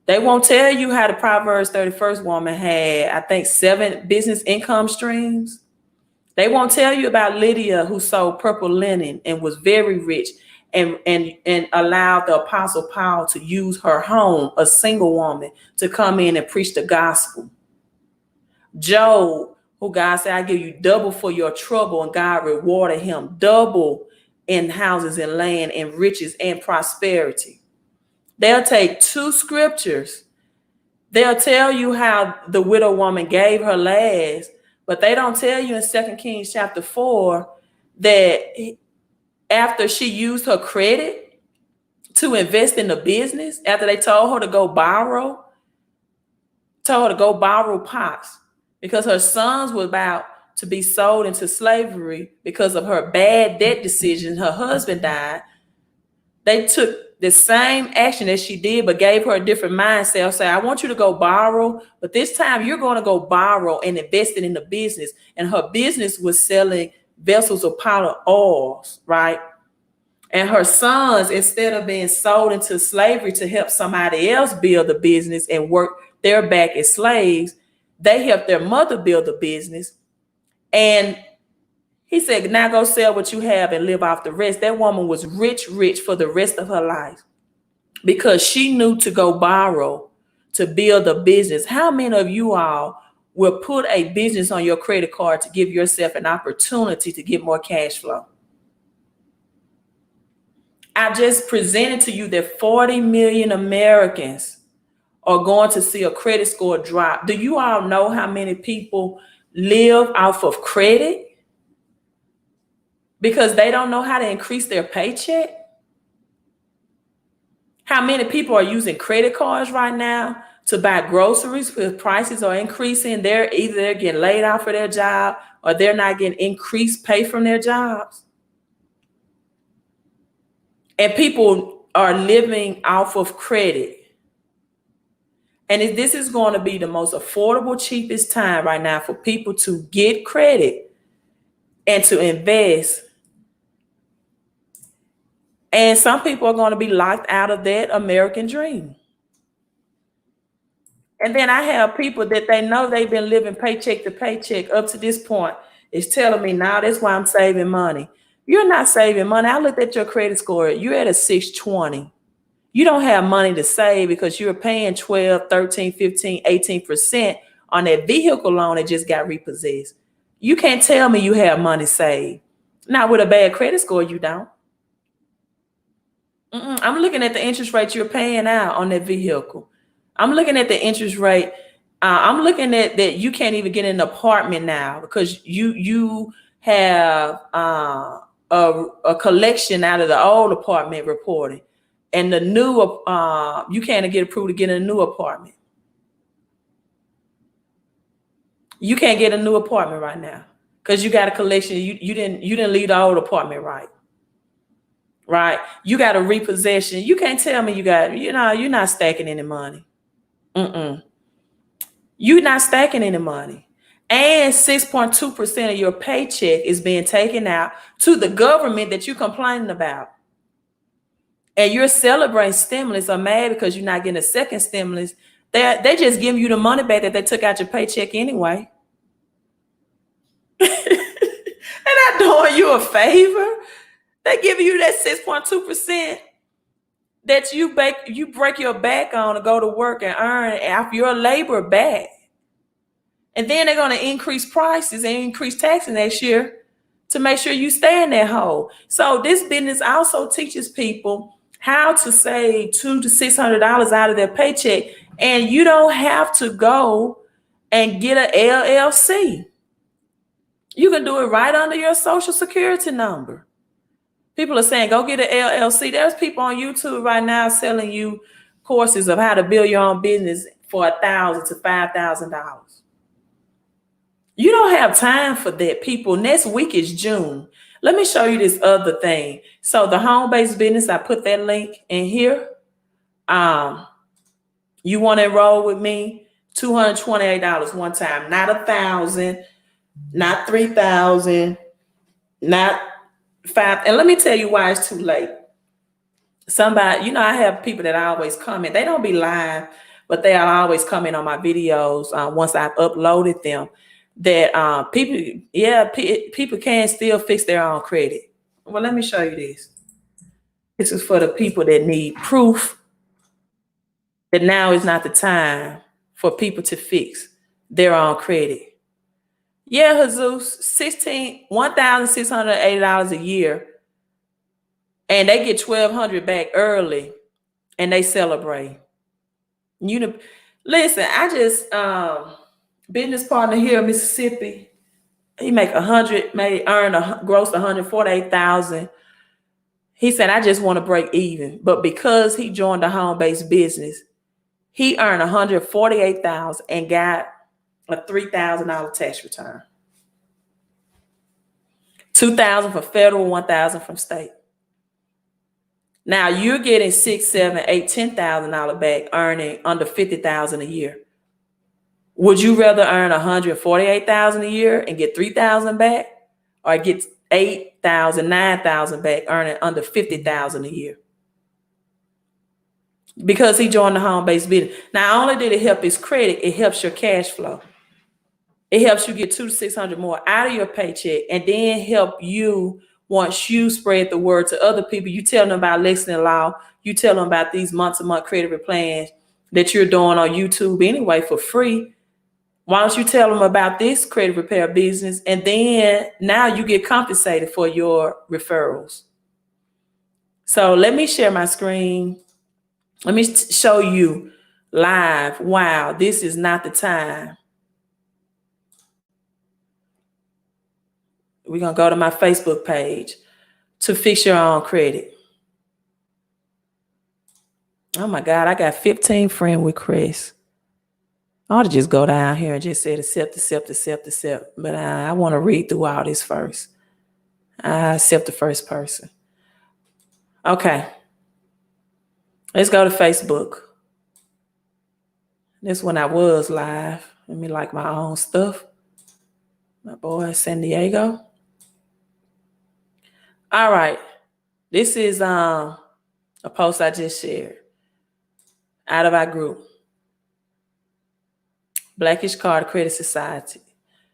They won't tell you how the Proverbs 31st woman had, I think, 7 business income streams. They won't tell you about Lydia, who sold purple linen and was very rich and allowed the Apostle Paul to use her home, a single woman, to come in and preach the gospel. Job, who God said, I give you double for your trouble, and God rewarded him double in houses and land and riches and prosperity. They'll take 2 scriptures. They'll tell you how the widow woman gave her last, but they don't tell you in 2 Kings chapter 4 that after she used her credit to invest in the business, after they told her to go borrow pots, because her sons were about to be sold into slavery because of her bad debt decision. Her husband died. They took the same action that she did, but gave her a different mindset. I'll say, I want you to go borrow, but this time you're going to go borrow and invest it in the business. And her business was selling vessels of powder oils, right? And her sons, instead of being sold into slavery to help somebody else build a business and work their back as slaves, they helped their mother build a business. And he said, now go sell what you have and live off the rest. That woman was rich for the rest of her life because she knew to go borrow to build a business. How many of you all will put a business on your credit card to give yourself an opportunity to get more cash flow? I just presented to you that 40 million Americans are going to see a credit score drop. Do you all know how many people live off of credit because they don't know how to increase their paycheck? How many people are using credit cards right now to buy groceries because prices are increasing? They're getting laid off of their job or they're not getting increased pay from their jobs. And people are living off of credit. And this is going to be the most affordable, cheapest time right now for people to get credit and to invest. And some people are going to be locked out of that American dream. And then I have people that they know they've been living paycheck to paycheck up to this point. It's telling me now that's why I'm saving money. You're not saving money. I looked at your credit score. You're at a 620. You don't have money to save because you're paying 12, 13, 15, 18% on that vehicle loan that just got repossessed. You can't tell me you have money saved. Not with a bad credit score, you don't. I'm looking at the interest rate you're paying out on that vehicle. I'm looking at the interest rate. I'm looking at that you can't even get an apartment now because you have a collection out of the old apartment reporting. And the new, you can't get approved to get a new apartment. You can't get a new apartment right now because you got a collection. You didn't leave the old apartment right. Right? You got a repossession. You can't tell me you're not stacking any money. You're not stacking any money. And 6.2% of your paycheck is being taken out to the government that you're complaining about. And you're celebrating stimulus or mad because you're not getting a second stimulus. They just giving you the money back that they took out your paycheck anyway. They're not doing you a favor. They giving you that 6.2%. that you break your back on to go to work and earn after your labor back. And then they're going to increase prices and increase taxes next year to make sure you stay in that hole. So this business also teaches people how to save $200 to $600 out of their paycheck. And you don't have to go and get an LLC. You can do it right under your social security number. People are saying, go get an LLC. There's people on YouTube right now selling you courses of how to build your own business for $1,000 to $5,000. You don't have time for that, people. Next week is June. Let me show you this other thing. So the home-based business, I put that link in here. You want to enroll with me? $228 one time, not $1,000, not $3,000, not $5,000. And let me tell you why it's too late. Somebody, I have people that always comment. They don't be live, but they are always comment on my videos once I've uploaded them. That people can still fix their own credit. Well, let me show you this. This is for the people that need proof that now is not the time for people to fix their own credit. Yeah, Jesus, $1,680 a year, and they get $1,200 back early, and they celebrate. Listen, I just business partner here in Mississippi, he make gross $148,000. He said, I just want to break even. But because he joined the home-based business, he earned $148,000 and got a $3,000 tax return. $2,000 from federal, $1,000 from state. Now you're getting $6,000, $7,000, $8,000, $10,000 back, earning under $50,000 a year. Would you rather earn $148,000 a year and get $3,000 back, or get $8,000, $9,000 back, earning under $50,000 a year? Because he joined the home-based business. Not only did it help his credit, it helps your cash flow. It helps you get $200 to $600 more out of your paycheck, and then help you once you spread the word to other people. You tell them about Lexington Law. You tell them about these month-to-month credit plans that you're doing on YouTube anyway for free. Why don't you tell them about this credit repair business? And then now you get compensated for your referrals. So let me share my screen. Let me show you live. Wow, this is not the time. We're going to go to my Facebook page to fix your own credit. Oh my God, I got 15 friend requests. I ought to just go down here and just say accept. But I want to read through all this first. I accept the first person. Okay. Let's go to Facebook. This when I was live. Let me like my own stuff. My boy, San Diego. All right. This is a post I just shared out of our group. Blackish Card Credit Society.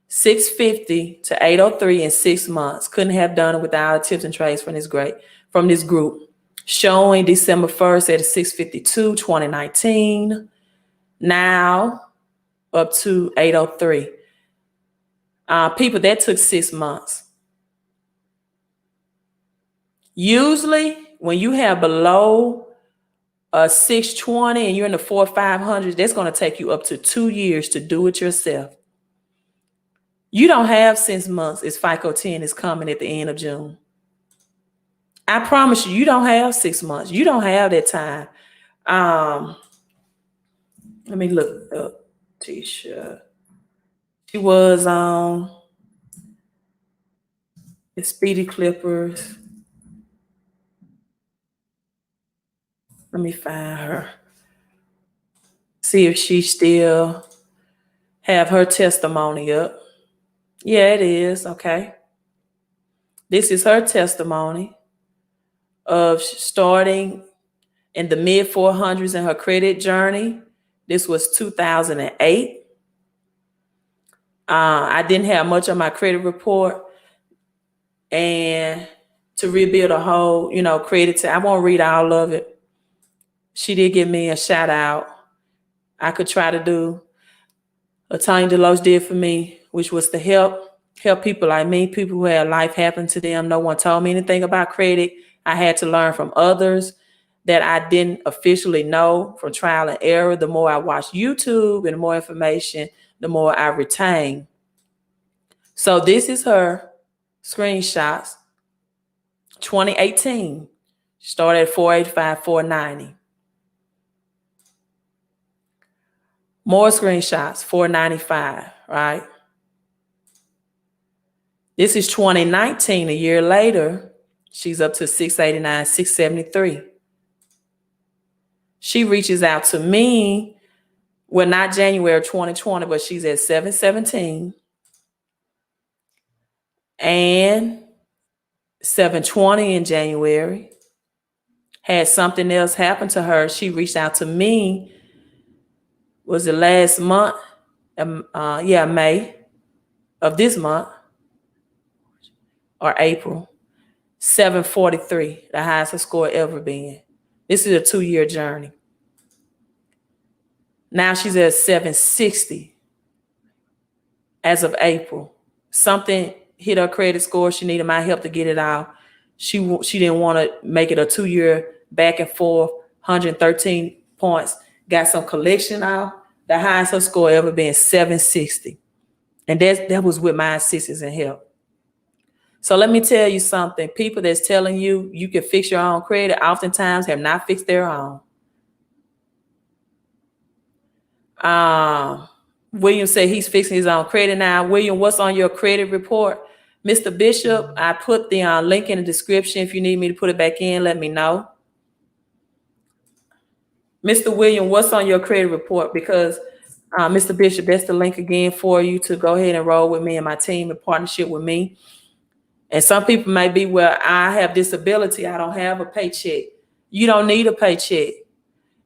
650 to 803 in 6 months. Couldn't have done it without tips and trades from this group. Showing December 1st at 652, 2019. Now up to 803. People, that took 6 months. Usually when you have below 620 and you're in the 400 or 500, that's going to take you up to 2 years to do it yourself. You don't have 6 months. It's FICO 10 is coming at the end of June. I promise you, you don't have 6 months. You don't have that time. Let me look up Tisha. She was on the Speedy Clippers. Let me find her. See if she still have her testimony up. Yeah, it is. Okay. This is her testimony of starting in the mid 400s in her credit journey. This was 2008. I didn't have much on my credit report, and to rebuild a whole, credit. I won't read all of it. She did give me a shout out. I could try to do what Tanya Deloach did for me, which was to help people like me, people who had life happen to them. No one told me anything about credit. I had to learn from others that I didn't officially know from trial and error. The more I watched YouTube and the more information, the more I retained. So this is her screenshots. 2018. Started at 485, 490. More screenshots, 495, right? This is 2019, a year later. She's up to 689, 673. She reaches out to me, well, not January 2020, but she's at 717 and 720 in January. Had something else happen to her. She reached out to me, was it last month? May of this month or April. 743, the highest her score ever been. This is a 2-year journey. Now she's at 760 as of April. Something hit her credit score. She needed my help to get it out. She didn't want to make it a 2-year back and forth, 113 points. Got some collection out. The highest her score ever been, 760. And that was with my assistance and help. So let me tell you something. People that's telling you you can fix your own credit oftentimes have not fixed their own. William said he's fixing his own credit now. William, what's on your credit report? Mr. Bishop, I put the link in the description. If you need me to put it back in, let me know. Mr. William, what's on your credit report? Because Mr. Bishop, that's the link again for you to go ahead and roll with me and my team in partnership with me. And some people may be, well, I have disability. I don't have a paycheck. You don't need a paycheck.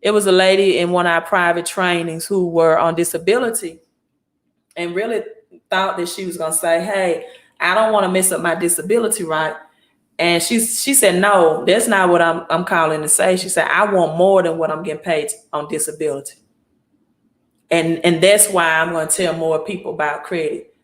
It was a lady in one of our private trainings who were on disability and really thought that she was going to say, hey, I don't want to mess up my disability, right? And she said, no, that's not what I'm calling to say. She said, I want more than what I'm getting paid on disability. And that's why I'm going to tell more people about credit.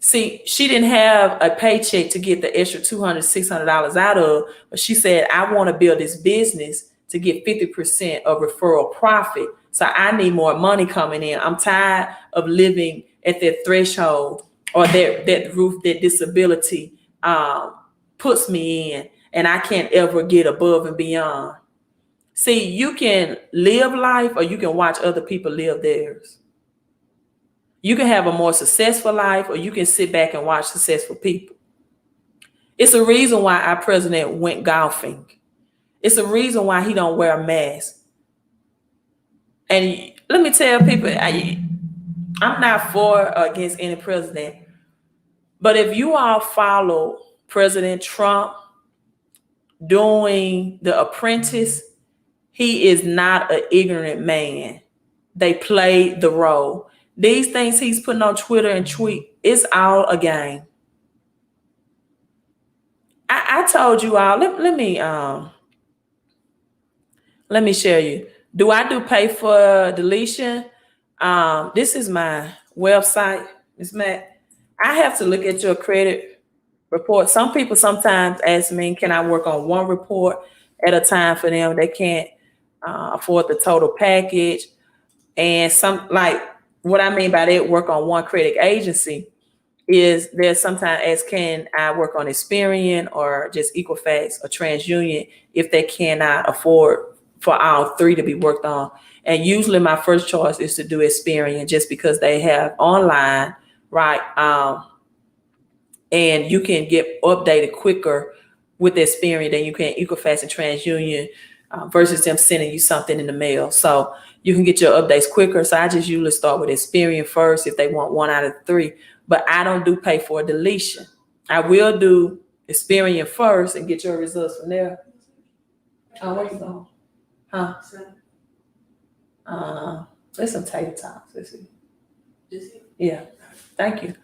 See, she didn't have a paycheck to get the extra $200, $600 out of, but she said, I want to build this business to get 50% of referral profit. So I need more money coming in. I'm tired of living at that threshold or that roof that disability puts me in, and I can't ever get above and beyond. See, you can live life or you can watch other people live theirs. You can have a more successful life or you can sit back and watch successful people. It's a reason why our president went golfing. It's a reason why he don't wear a mask. And let me tell people, I'm not for or against any president, but if you all follow President Trump doing The Apprentice, he is not an ignorant man. They played the role. These things he's putting on Twitter and tweet, it's all a game. I told you all, let me share you. Do I do pay for deletion? This is my website, Ms. Matt. I have to look at your credit report. Some people sometimes ask me, can I work on one report at a time for them? They can't afford the total package. And what I mean by that, work on one credit agency, is there's sometimes as can I work on Experian or just Equifax or TransUnion if they cannot afford for all three to be worked on. And usually my first choice is to do Experian just because they have online, right? And you can get updated quicker with Experian than you can Equifax and TransUnion versus them sending you something in the mail. So you can get your updates quicker. So I just usually start with Experian first if they want one out of three. But I don't do pay for deletion. I will do Experian first and get your results from there. Oh, where you going? Huh? There's some tater tots. Let's see. Yeah. Thank you.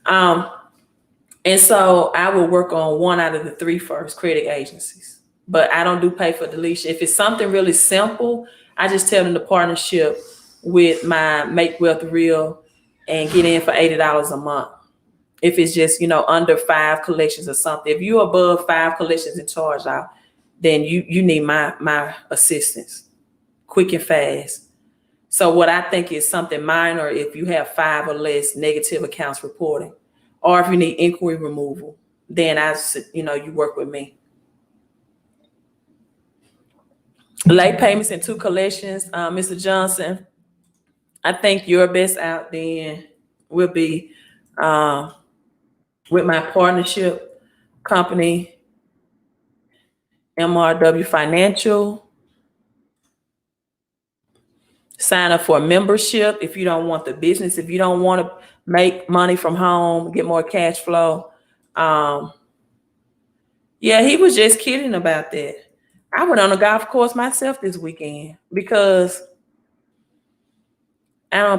And so I will work on one out of the three first credit agencies. but I don't do pay for deletion. If it's something really simple, I just tell them the partnership with my Make Wealth Real and get in for $80 a month. If it's just, under 5 collections or something. If you're above 5 collections and charge out, then you need my assistance, quick and fast. So what I think is something minor, if you have 5 or less negative accounts reporting, or if you need inquiry removal, then you work with me. Late payments and 2 collections, Mr. Johnson, I think your best out then will be with my partnership company, MWR Financial. Sign up for a membership if you don't want the business. If you don't want to make money from home, get more cash flow. Yeah, he was just kidding about that. I went on a golf course myself this weekend because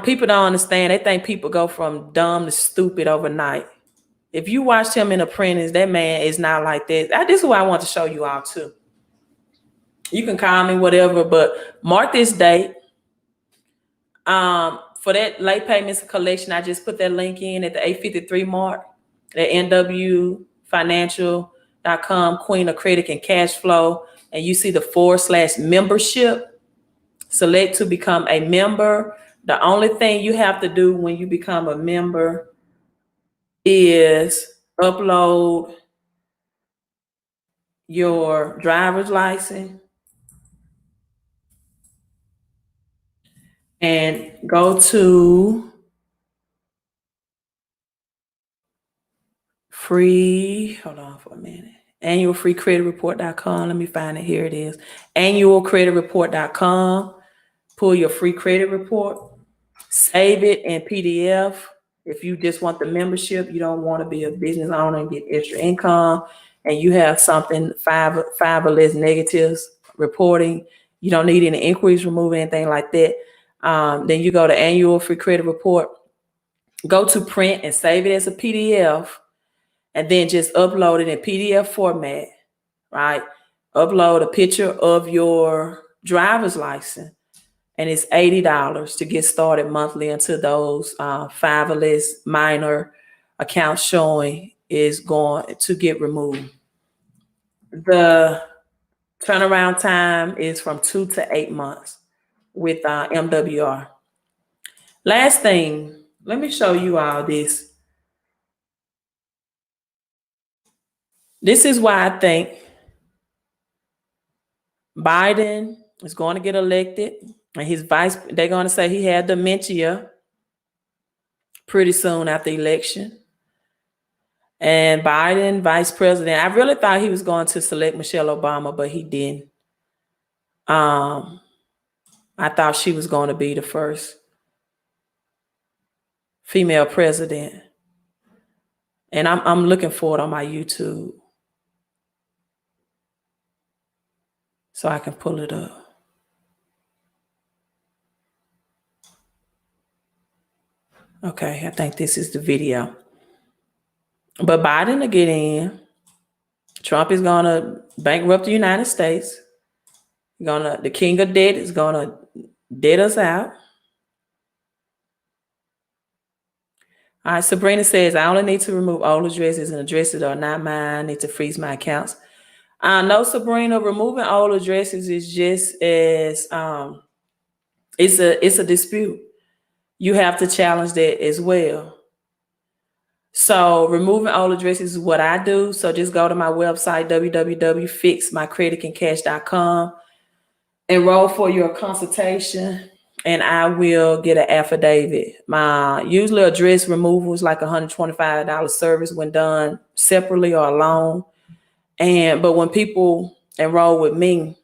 people don't understand. They think people go from dumb to stupid overnight. If you watched him in Apprentice, that man is not like that. This is what I want to show you all too. You can call me whatever, but mark this date. For that late payments collection, I just put that link in at the 853 mark, at MWFinancial.com, Queen of Credit and Cash Flow, and you see the /membership. Select to become a member. The only thing you have to do when you become a member is upload your driver's license and go to hold on for a minute. Annualfreecreditreport.com. Let me find it. Here it is. Annualcreditreport.com. Pull your free credit report. Save it in PDF. If you just want the membership, you don't want to be a business owner and get extra income, and you have something 5 or less negatives reporting, you don't need any inquiries removed, anything like that. Then you go to Annual Free Credit Report. Go to print and save it as a PDF. And then just upload it in PDF format, right? Upload a picture of your driver's license, and it's $80 to get started monthly until those 5 or less minor accounts showing is going to get removed. The turnaround time is from 2 to 8 months with MWR. Last thing, let me show you all this. This is why I think Biden is going to get elected, and they're going to say he had dementia pretty soon after the election. And Biden, vice president, I really thought he was going to select Michelle Obama, but he didn't. I thought she was going to be the first female president. And I'm looking for it on my YouTube so I can pull it up. Okay, I think this is the video. But Biden will get in. Trump is going to bankrupt the United States. The king of debt is going to debt us out. All right, Sabrina says, I only need to remove old addresses and addresses that are not mine. I need to freeze my accounts. No, Sabrina, removing old addresses is just as, it's a dispute. You have to challenge that as well. So removing old addresses is what I do. So just go to my website, www.fixmycreditandcash.com, enroll for your consultation, and I will get an affidavit. My usually address removal is like $125 service when done separately or alone. But when people enroll with me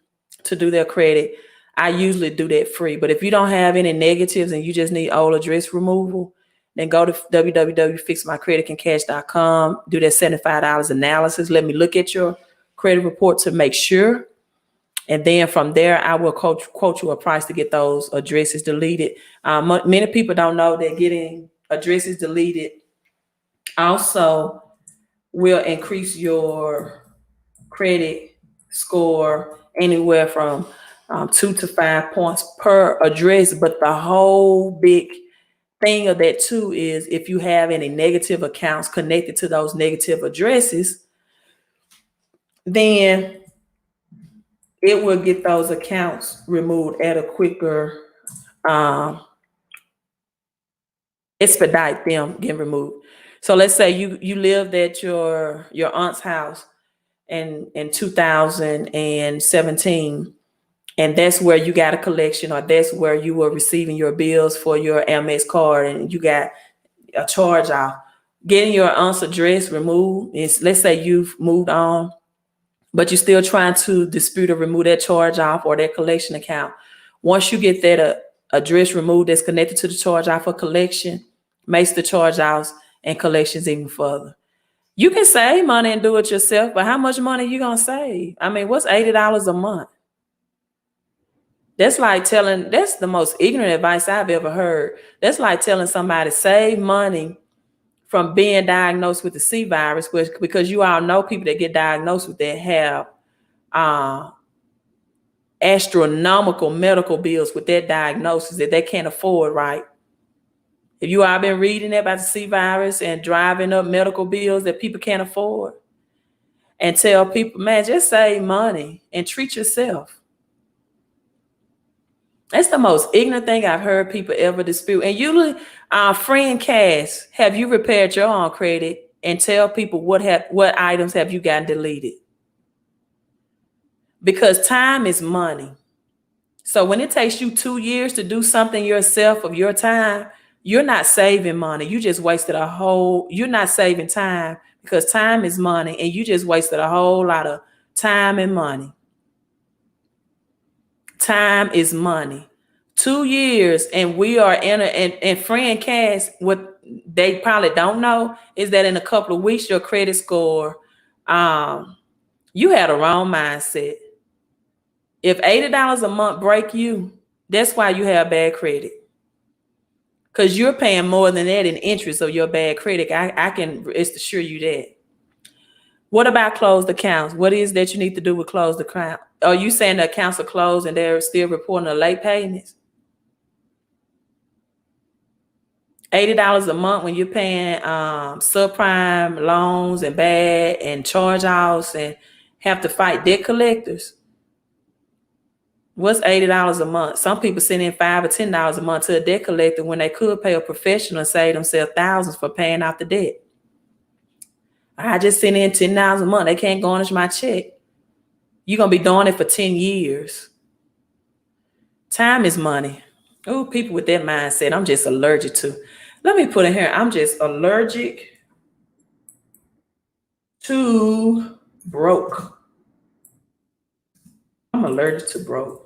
to do their credit, I usually do that free. But if you don't have any negatives and you just need old address removal, then go to www.fixmycreditandcash.com, do that $75 analysis. Let me look at your credit report to make sure. And then from there, I will quote you a price to get those addresses deleted. Many people don't know that getting addresses deleted also will increase your credit score anywhere from 2 to 5 points per address. But the whole big thing of that too is if you have any negative accounts connected to those negative addresses, then it will get those accounts removed at a quicker expedite them getting removed. So let's say you lived at your aunt's house in 2017, and that's where you got a collection, or that's where you were receiving your bills for your Amex card, and you got a charge off. Getting your aunt's address removed is, let's say you've moved on, but you're still trying to dispute or remove that charge off or that collection account. Once you get that address removed that's connected to the charge off or collection, makes the charge offs and collections even further. You can save money and do it yourself, but how much money you gonna save? I mean, what's $80 a month? That's the most ignorant advice I've ever heard. That's like telling somebody save money from being diagnosed with the C virus, because you all know people that get diagnosed with that have astronomical medical bills with that diagnosis that they can't afford, right? If you all been reading about the C virus and driving up medical bills that people can't afford, and tell people, man, just save money and treat yourself. That's the most ignorant thing I've heard people ever dispute. And usually, friend Cass, have you repaired your own credit? And tell people what items have you gotten deleted? Because time is money. So when it takes you 2 years to do something yourself of your time, you're not saving money. You just wasted you're not saving time, because time is money, and you just wasted a whole lot of time and money. Time is money. 2 years, and we are and friend Cass, what they probably don't know is that in a couple of weeks, your credit score, you had a wrong mindset. If $80 a month break you, that's why you have bad credit. Because you're paying more than that in interest of your bad credit. I can assure you that. What about closed accounts? What is that you need to do with closed account? Are you saying the accounts are closed and they're still reporting a late payments? $80 a month when you're paying subprime loans and bad and charge-offs and have to fight debt collectors. What's $80 a month? Some people send in $5 or $10 a month to a debt collector when they could pay a professional and save themselves thousands for paying out the debt. I just send in $10 a month. They can't garnish my check. You're going to be doing it for 10 years. Time is money. Oh, people with that mindset, I'm just allergic to. Let me put in here, I'm just allergic to broke. I'm allergic to broke.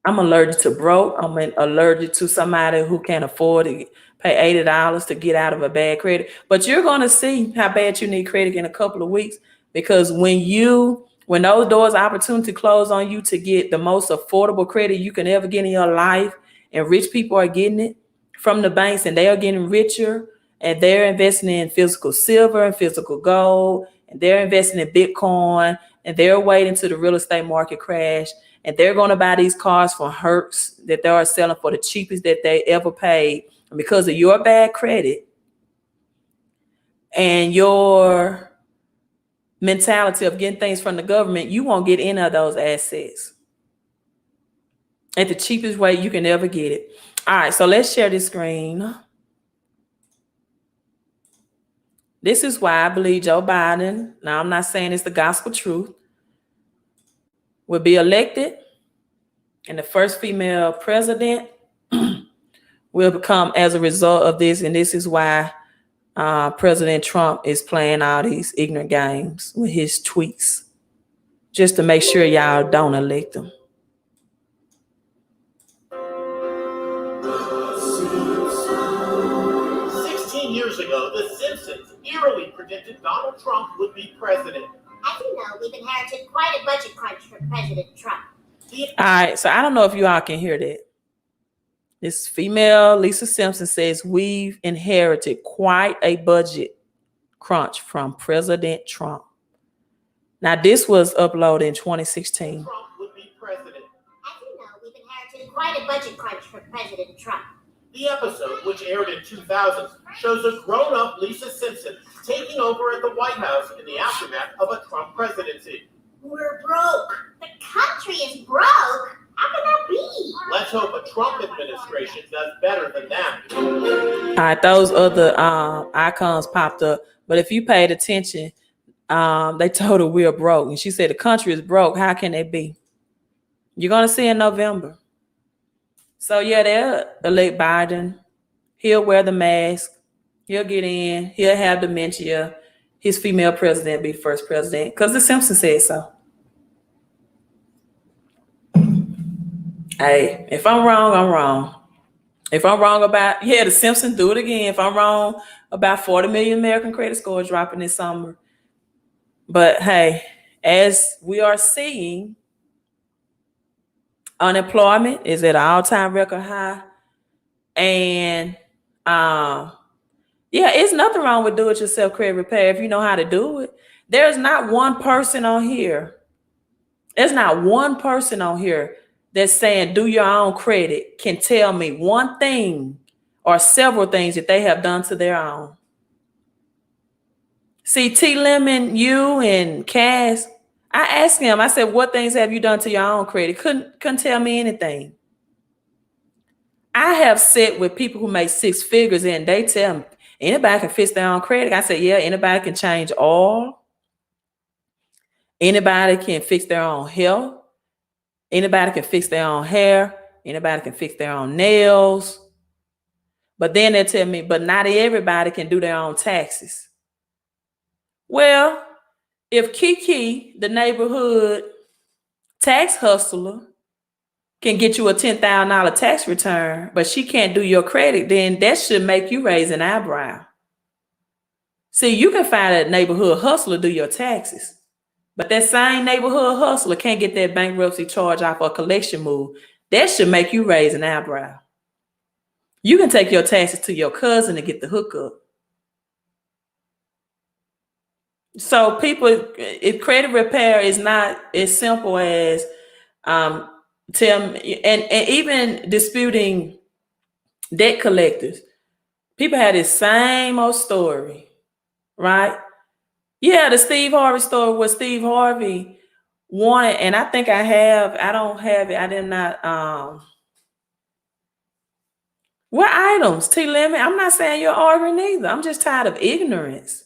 I'm allergic to broke. I'm allergic to somebody who can't afford to pay $80 to get out of a bad credit. But you're going to see how bad you need credit in a couple of weeks, because when those doors of opportunity close on you to get the most affordable credit you can ever get in your life, and rich people are getting it from the banks, and they are getting richer, and they're investing in physical silver and physical gold, and they're investing in Bitcoin, and they're waiting till the real estate market crash, and they're going to buy these cars from Hertz that they are selling for the cheapest that they ever paid. And because of your bad credit and your mentality of getting things from the government, you won't get any of those assets at the cheapest way you can ever get it. All right, so let's share this screen. This is why I believe Joe Biden, now I'm not saying it's the gospel truth, will be elected, and the first female president will become as a result of this. And this is why President Trump is playing all these ignorant games with his tweets, just to make sure y'all don't elect him. Years ago, The Simpsons eerily predicted Donald Trump would be president. As you know, we've inherited quite a budget crunch from President Trump. All right, so I don't know if you all can hear that. This female, Lisa Simpson, says we've inherited quite a budget crunch from President Trump. Now, this was uploaded in 2016. Trump would be president. As you know, we've inherited quite a budget crunch from President Trump. The episode, which aired in 2000, shows a grown-up Lisa Simpson taking over at the White House in the aftermath of a Trump presidency. We're broke. The country is broke? How can that be? Let's hope a Trump administration does better than that. All right, those other icons popped up. But if you paid attention, they told her we're broke. And she said the country is broke. How can it be? You're going to see in November. So, yeah, they'll elect Biden. He'll wear the mask. He'll get in. He'll have dementia. His female president be first president because the Simpsons said so. Hey, if I'm wrong, I'm wrong. If I'm wrong about, the Simpsons do it again. If I'm wrong about 40 million American credit score dropping this summer. But hey, as we are seeing, unemployment is at an all-time record high. And it's nothing wrong with do-it-yourself credit repair if you know how to do it. There's not one person on here. There's not one person on here that's saying do your own credit can tell me one thing or several things that they have done to their own. See, T Lemon, you and Cass, I asked him, I said, what things have you done to your own credit? Couldn't tell me anything. I have sat with people who make six figures and they tell me anybody can fix their own credit. I said, yeah, anybody can change oil. Anybody can fix their own health. Anybody can fix their own hair. Anybody can fix their own nails. But then they tell me, but not everybody can do their own taxes. Well, if Kiki, the neighborhood tax hustler, can get you a $10,000 tax return, but she can't do your credit, then that should make you raise an eyebrow. See, you can find a neighborhood hustler do your taxes. But that same neighborhood hustler can't get that bankruptcy charge off or collection move. That should make you raise an eyebrow. You can take your taxes to your cousin and get the hookup. So people, if credit repair is not as simple as tell me, and even disputing debt collectors, people had this same old story, right? Yeah, the Steve Harvey story was Steve Harvey wanted, and I think I don't have it. I did not. What items? T Lemon, I'm not saying you're arguing either. I'm just tired of ignorance.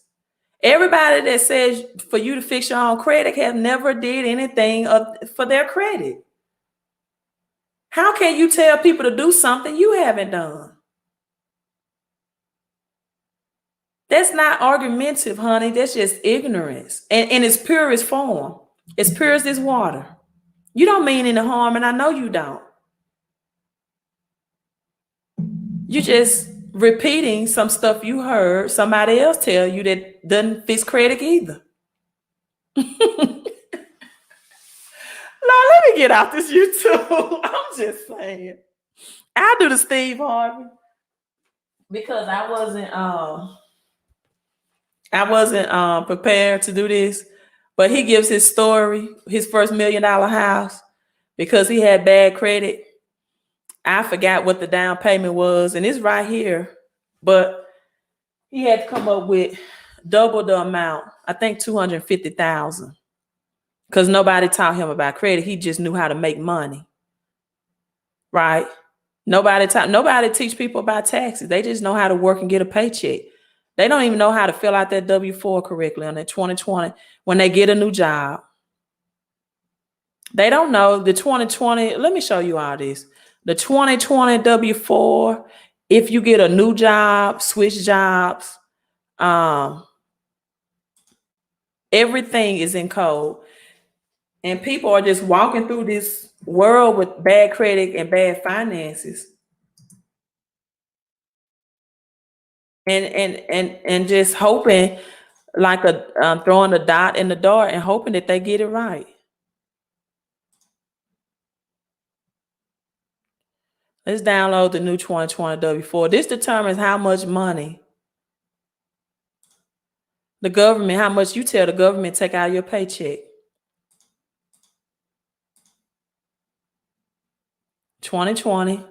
Everybody that says for you to fix your own credit have never did anything for their credit. How can you tell people to do something you haven't done? That's not argumentative, honey. That's just ignorance. And in its purest form. As pure as this water. You don't mean any harm, and I know you don't. You just repeating some stuff you heard somebody else tell you that doesn't fix credit either. Lord, let me get out this YouTube. I'm just saying. I do the Steve Harvey because I wasn't prepared to do this, but he gives his story, his first $1 million house, because he had bad credit. I forgot what the down payment was, and it's right here, but he had to come up with double the amount, I think $250,000, because nobody taught him about credit. He just knew how to make money, right? Nobody teach people about taxes. They just know how to work and get a paycheck. They don't even know how to fill out their W-4 correctly on their 2020 when they get a new job. They don't know the 2020. Let me show you all this. The 2020 W-4, if you get a new job, switch jobs, everything is in code. And people are just walking through this world with bad credit and bad finances. And just hoping, like throwing a dot in the dart and hoping that they get it right. Let's download the new 2020 W4. This determines how much money The government, how much you tell the government take out of your paycheck. 2020.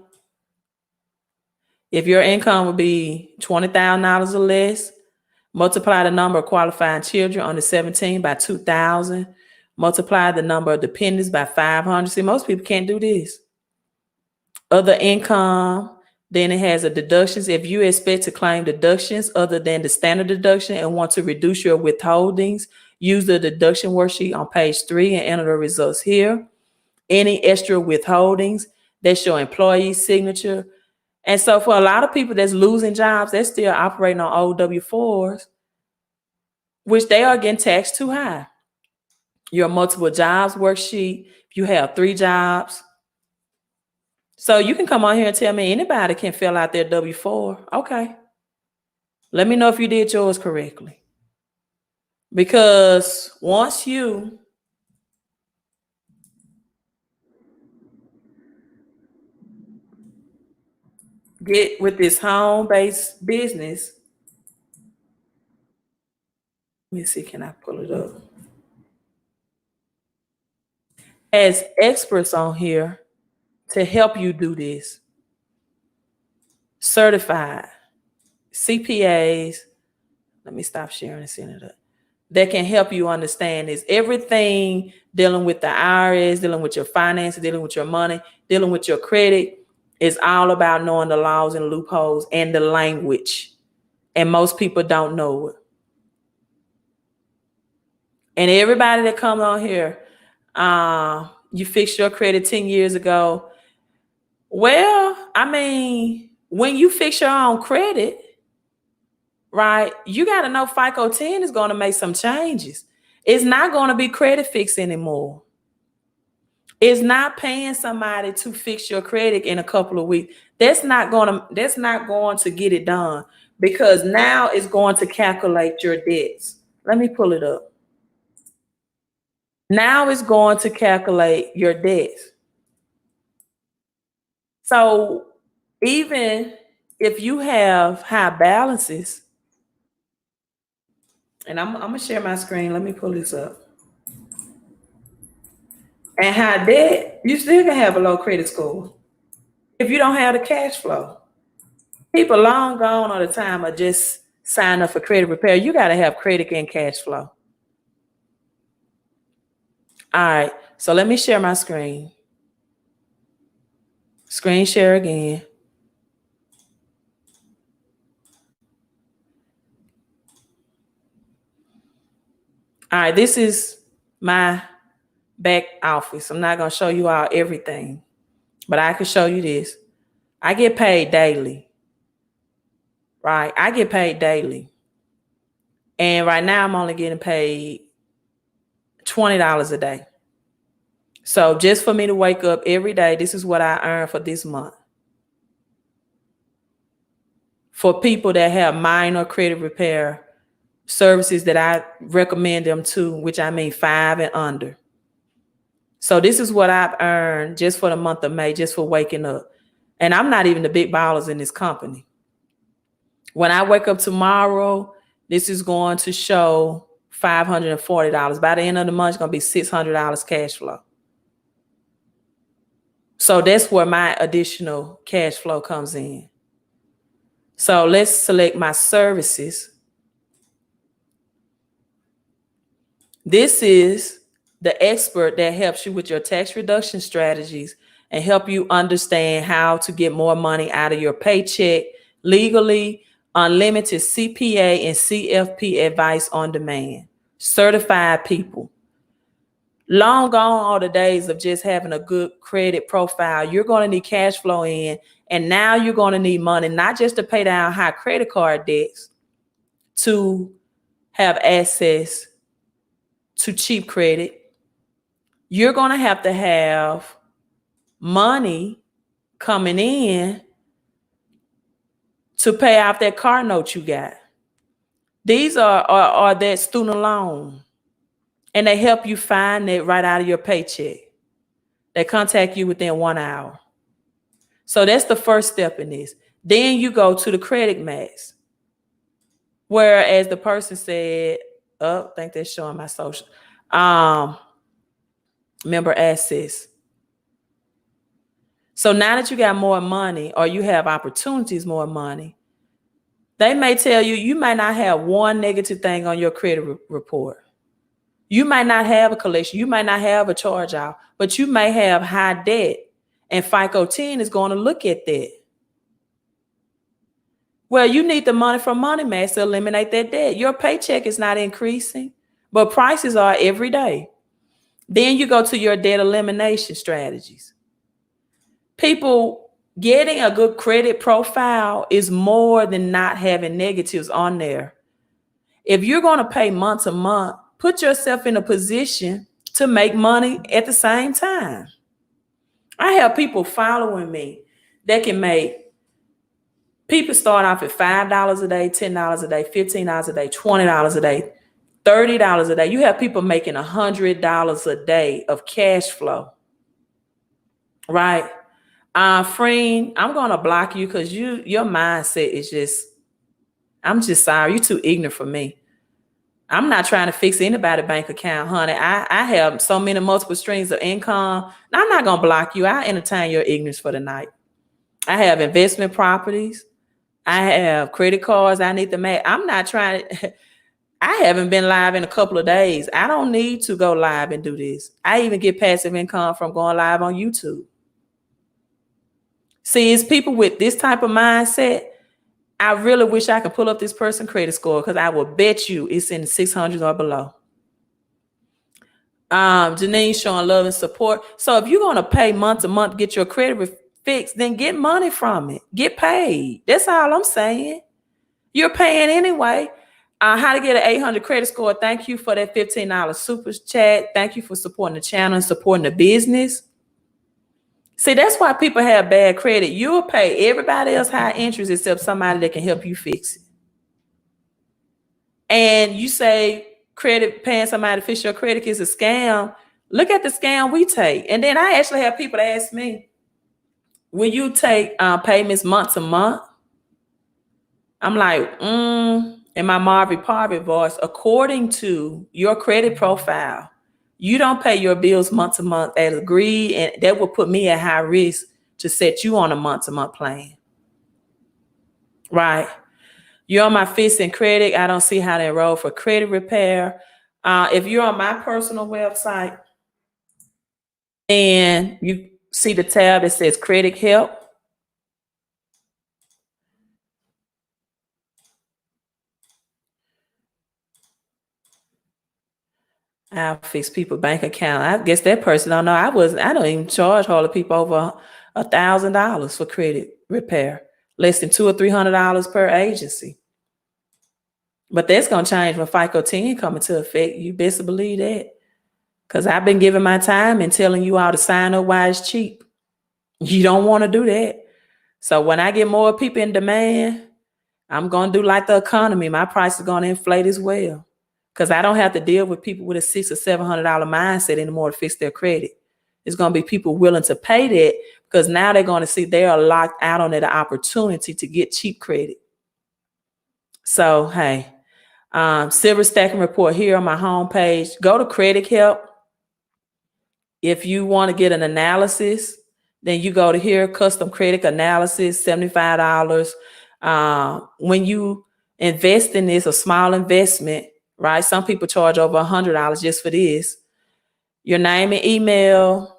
If your income would be $20,000 or less, multiply the number of qualifying children under 17 by 2,000. Multiply the number of dependents by 500. See, most people can't do this. Other income, then it has a deductions. If you expect to claim deductions other than the standard deduction and want to reduce your withholdings, use the deduction worksheet on page 3 and enter the results here. Any extra withholdings, that's your employee signature. And so for a lot of people that's losing jobs, they're still operating on old W-4s, which they are getting taxed too high. Your multiple jobs worksheet, if you have 3 jobs. So you can come on here and tell me anybody can fill out their W-4. Okay. Let me know if you did yours correctly. Because once you get with this home-based business, let me see, can I pull it up? As experts on here to help you do this. Certified CPAs. Let me stop sharing and send it up. That can help you understand is everything dealing with the IRS, dealing with your finances, dealing with your money, dealing with your credit is all about knowing the laws and loopholes and the language. And most people don't know it. And everybody that comes on here, you fixed your credit 10 years ago. Well, I mean, when you fix your own credit, right, you got to know FICO 10 is going to make some changes. It's not going to be credit fix anymore. It's not paying somebody to fix your credit in a couple of weeks. That's not going to get it done, because now it's going to calculate your debts. Let me pull it up. Now it's going to calculate your debts. So even if you have high balances, and I'm going to share my screen. Let me pull this up. And high debt, you still can have a low credit score if you don't have the cash flow. People long gone all the time are just sign up for credit repair. You got to have credit and cash flow. All right, so let me share my screen. Screen share again. All right, this is my back office. I'm not going to show you all everything, but I can show you this. I get paid daily, right? I get paid daily. And right now I'm only getting paid $20 a day. So just for me to wake up every day, this is what I earn for this month. For people that have minor credit repair services that I recommend them to, which I mean 5 and under. So this is what I've earned just for the month of May, just for waking up. And I'm not even the big ballers in this company. When I wake up tomorrow, this is going to show $540. By the end of the month, it's going to be $600 cash flow. So that's where my additional cash flow comes in. So let's select my services. This is the expert that helps you with your tax reduction strategies and help you understand how to get more money out of your paycheck legally. Unlimited CPA and CFP advice on demand. Certified people. Long gone are the days of just having a good credit profile. You're going to need cash flow in, and now you're going to need money, not just to pay down high credit card debts, to have access to cheap credit. You're going to have money coming in to pay off that car note you got. These are that student loan. And they help you find it right out of your paycheck. They contact you within 1 hour. So that's the first step in this. Then you go to the credit max. Whereas the person said, oh, I think they're showing my social. Member access. So now that you got more money or you have opportunities, more money, they may tell you, you might not have one negative thing on your credit report. You might not have a collection. You might not have a charge out, but you may have high debt. And FICO 10 is going to look at that. Well, you need the money from Money Max to eliminate that debt. Your paycheck is not increasing, but prices are every day. Then you go to your debt elimination strategies. People getting a good credit profile is more than not having negatives on there. If you're going to pay month to month, put yourself in a position to make money at the same time. I have people following me that can make, people start off at $5 a day, $10 a day, $15 a day, $20 a day, $30 a day. You have people making $100 a day of cash flow, right? Friend, I'm going to block you because your mindset is just, I'm just sorry. You're too ignorant for me. I'm not trying to fix anybody's bank account, honey. I have so many multiple streams of income. I'm not going to block you. I entertain your ignorance for the night. I have investment properties. I have credit cards I need to make. I'm not trying to, I haven't been live in a couple of days. I don't need to go live and do this. I even get passive income from going live on YouTube. See, it's people with this type of mindset. I really wish I could pull up this person's credit score because I will bet you it's in the 600s or below. Janine showing love and support. So if you're going to pay month to month, get your credit fixed, then get money from it. Get paid. That's all I'm saying. You're paying anyway. How to get an 800 credit score. Thank you for that $15 super chat. Thank you for supporting the channel and supporting the business. See, that's why people have bad credit. You'll pay everybody else high interest except somebody that can help you fix it. And you say paying somebody to fix your credit is a scam. Look at the scam we take. And then I actually have people ask me, when you take payments month to month, I'm like, in my Marvin Parvey voice, according to your credit profile, you don't pay your bills month to month as agreed, and that will put me at high risk to set you on a month to month plan. Right? You're on my Fix and Credit. I don't see how to enroll for credit repair. If you're on my personal website and you see the tab that says credit help, I'll fix people bank account. I guess that person don't know. I don't even charge all the people over $1,000 for credit repair. Less than $200 or $300 per agency. But that's gonna change when FICO 10 come into effect. You best believe that. Because I've been giving my time and telling you all to sign up while it's cheap. You don't want to do that. So when I get more people in demand, I'm gonna do like the economy. My price is gonna inflate as well. Because I don't have to deal with people with a $600 or $700 mindset anymore to fix their credit. It's going to be people willing to pay that because now they're going to see they are locked out on that opportunity to get cheap credit. So, hey, Silver Stacking Report here on my homepage. Go to Credit Help. If you want to get an analysis, then you go to here, Custom Credit Analysis, $75. When you invest in this, a small investment, right? Some people charge over $100 just for this. Your name and email.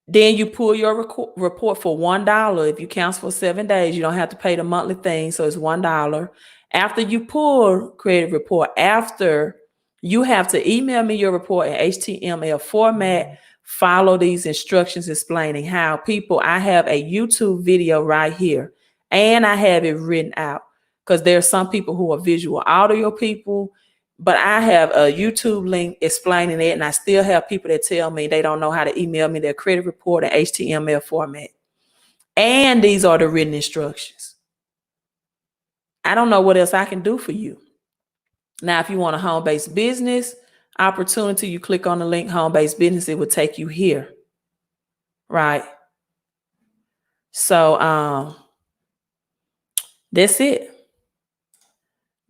Then you pull your report for $1. If you cancel for 7 days, you don't have to pay the monthly thing. So it's $1. After you pull credit report, after you have to email me your report in HTML format. Follow these instructions explaining how I have a YouTube video right here and I have it written out. Because there are some people who are visual audio people, but I have a YouTube link explaining it, and I still have people that tell me they don't know how to email me their credit report in HTML format. And these are the written instructions. I don't know what else I can do for you. Now, if you want a home-based business opportunity, you click on the link home-based business, it will take you here. Right? So that's it.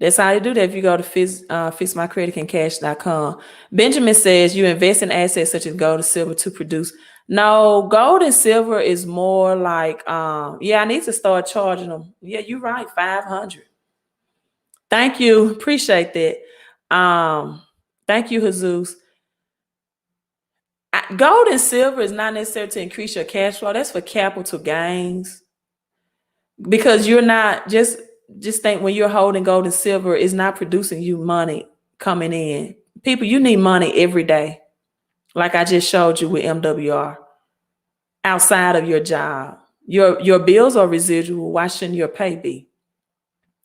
That's how you do that if you go to fixmycreditandcash.com. Benjamin says you invest in assets such as gold and silver to produce. No, gold and silver is more like, yeah, I need to start charging them. Yeah, you're right, 500. Thank you, appreciate that. Thank you, Jesus. Gold and silver is not necessary to increase your cash flow. That's for capital gains. Because you're not just think when you're holding gold and silver, it's not producing you money coming in. People, you need money every day. Like I just showed you with MWR. Outside of your job. Your bills are residual. Why shouldn't your pay be?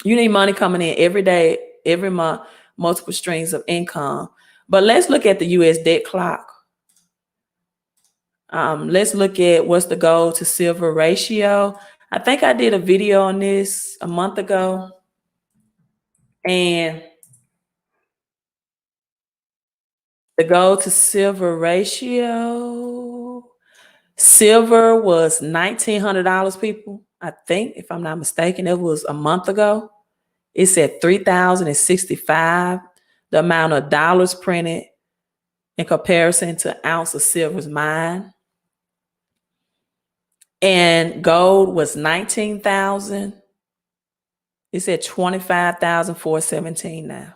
You need money coming in every day, every month, multiple streams of income. But let's look at the US debt clock. Let's look at what's the gold to silver ratio. I think I did a video on this a month ago. And the gold to silver ratio, silver was $1,900, people. I think, if I'm not mistaken, it was a month ago. It's at 3,065. The amount of dollars printed in comparison to ounce of silver is mine. And gold was 19,000. It's at 25,417 now.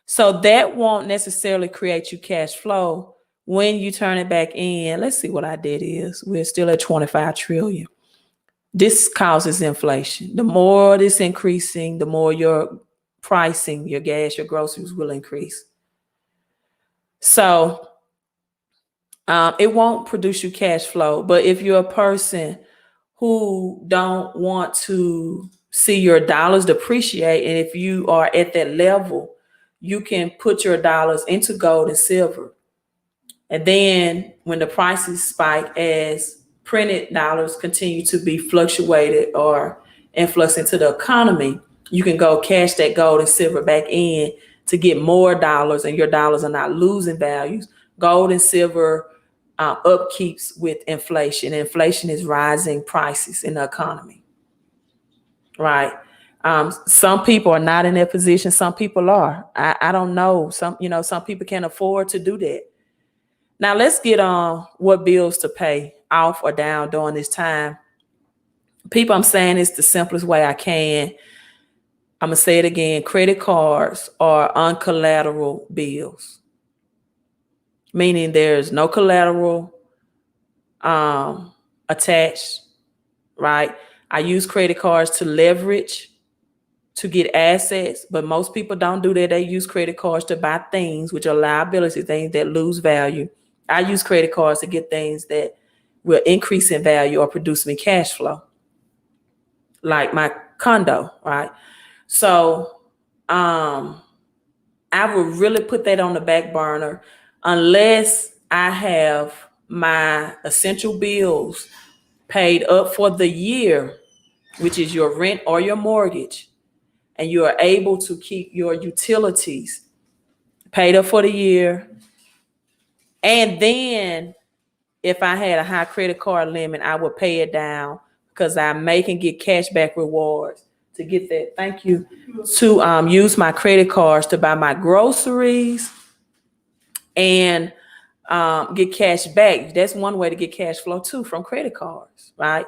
So that won't necessarily create you cash flow when you turn it back in. Let's see what our debt is. We're still at 25 trillion. This causes inflation. The more this increasing, the more your pricing, your gas, your groceries will increase. So it won't produce you cash flow. But if you're a person who don't want to see your dollars depreciate, and if you are at that level, you can put your dollars into gold and silver. And then when the prices spike, as printed dollars continue to be fluctuated or influx into the economy, you can go cash that gold and silver back in to get more dollars, and your dollars are not losing values. Gold and silver upkeeps with inflation. Inflation is rising prices in the economy, right? Some people are not in that position. Some people are. I don't know. Some people can't afford to do that. Now let's get on what bills to pay off or down during this time. People, I'm saying it's the simplest way I can. I'm gonna say it again. Credit cards are uncollateral bills, meaning there's no collateral attached, right? I use credit cards to leverage, to get assets, but most people don't do that. They use credit cards to buy things, which are liability, things that lose value. I use credit cards to get things that will increase in value or produce me cash flow, like my condo, right? So I would really put that on the back burner unless I have my essential bills paid up for the year, which is your rent or your mortgage, and you are able to keep your utilities paid up for the year. And then if I had a high credit card limit, I would pay it down because I can get cash back rewards to get that. Thank you. To use my credit cards to buy my groceries and get cash back. That's one way to get cash flow too, from credit cards, right?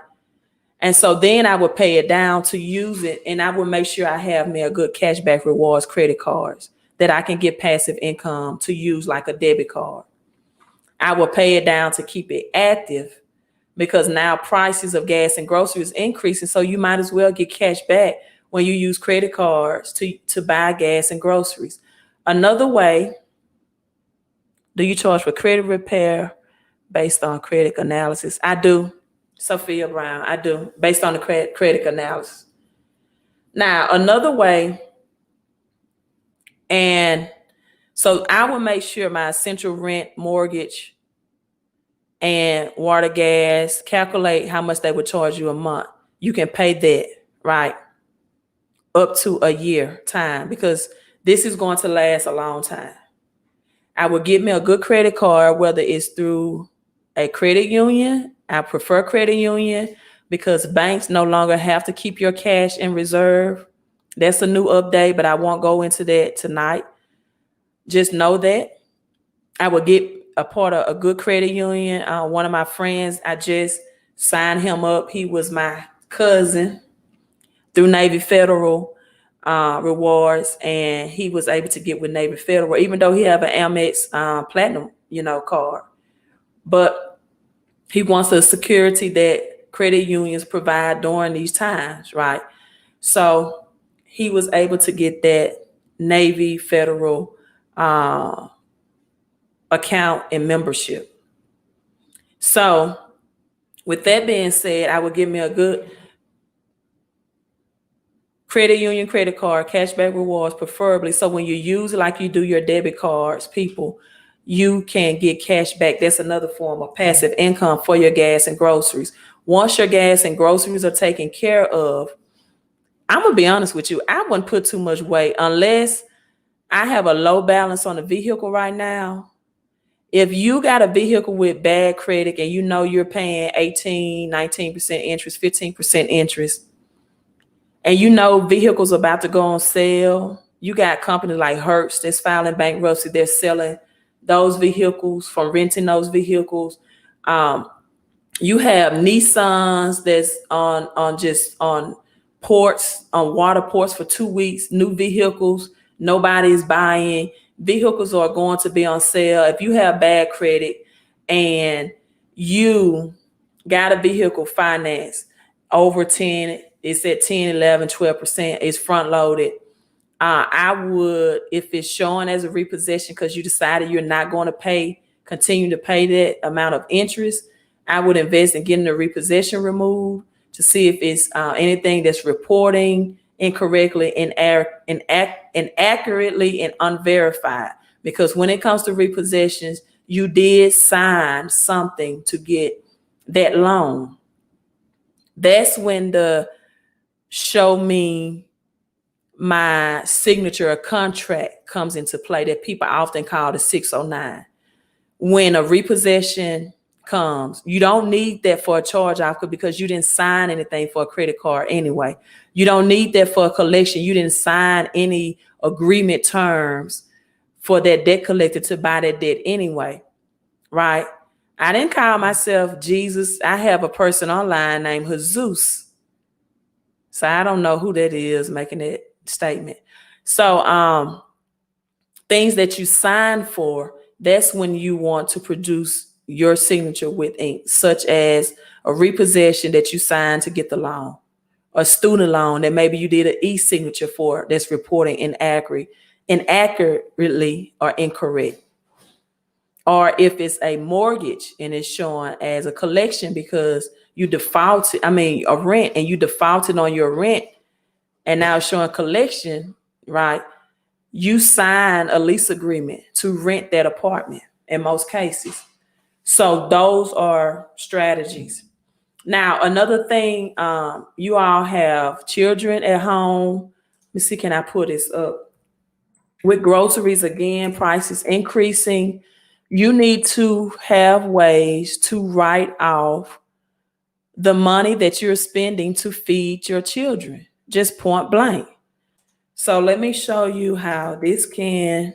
And so then I would pay it down to use it, and I would make sure I have me a good cashback rewards credit cards that I can get passive income to use like a debit card. I will pay it down to keep it active because now prices of gas and groceries increasing. So you might as well get cash back when you use credit cards to buy gas and groceries. Another way, do you charge for credit repair based on credit analysis? I do. Sophia Brown, I do, based on the credit analysis. Now, another way, and so I will make sure my essential rent, mortgage, and water, gas, calculate how much they would charge you a month. You can pay that, right, up to a year time, because this is going to last a long time. I would get me a good credit card, whether it's through a credit union. I prefer credit union because banks no longer have to keep your cash in reserve. That's a new update, but I won't go into that tonight. Just know that I would get a part of a good credit union. One of my friends, I just signed him up. He was my cousin through Navy Federal rewards, and he was able to get with Navy Federal, even though he have an Amex Platinum, card. But he wants the security that credit unions provide during these times, right? So he was able to get that Navy Federal account and membership. So with that being said, I would give me a good credit union credit card, cashback rewards preferably. So when you use it like you do your debit cards, people, you can get cash back. That's another form of passive income for your gas and groceries. Once your gas and groceries are taken care of, I'm going to be honest with you, I wouldn't put too much weight unless I have a low balance on the vehicle right now. If you got a vehicle with bad credit and you're paying 18, 19% interest, 15% interest, and vehicles about to go on sale, you got companies like Hertz that's filing bankruptcy. They're selling those vehicles from renting those vehicles. You have Nissans that's on ports, on water ports for 2 weeks, new vehicles, nobody's buying. Vehicles are going to be on sale. If you have bad credit and you got a vehicle finance over 10, it's at 10, 11, 12%, it's front loaded. I would, if it's showing as a repossession because you decided you're not going to continue to pay that amount of interest, I would invest in getting the repossession removed to see if it's anything that's reporting incorrectly, inaccurately, and unverified. Because when it comes to repossessions, you did sign something to get that loan. That's when the show me my signature or contract comes into play that people often call the 609. When a repossession comes, you don't need that for a charge off because you didn't sign anything for a credit card anyway. You don't need that for a collection. You didn't sign any agreement terms for that debt collector to buy that debt anyway, right? I didn't call myself Jesus. I have a person online named Jesus. So I don't know who that is making that statement. So things that you sign for, that's when you want to produce your signature with ink, such as a repossession that you signed to get the loan, a student loan that maybe you did an e-signature for that's reporting inaccurately or incorrect. Or if it's a mortgage and it's showing as a collection because you defaulted, a rent, and you defaulted on your rent and now it's showing collection, right? You sign a lease agreement to rent that apartment in most cases. So those are strategies. Now, another thing, you all have children at home. Let me see, can I pull this up? With groceries, again, prices increasing. You need to have ways to write off the money that you're spending to feed your children, just point blank. So let me show you how this can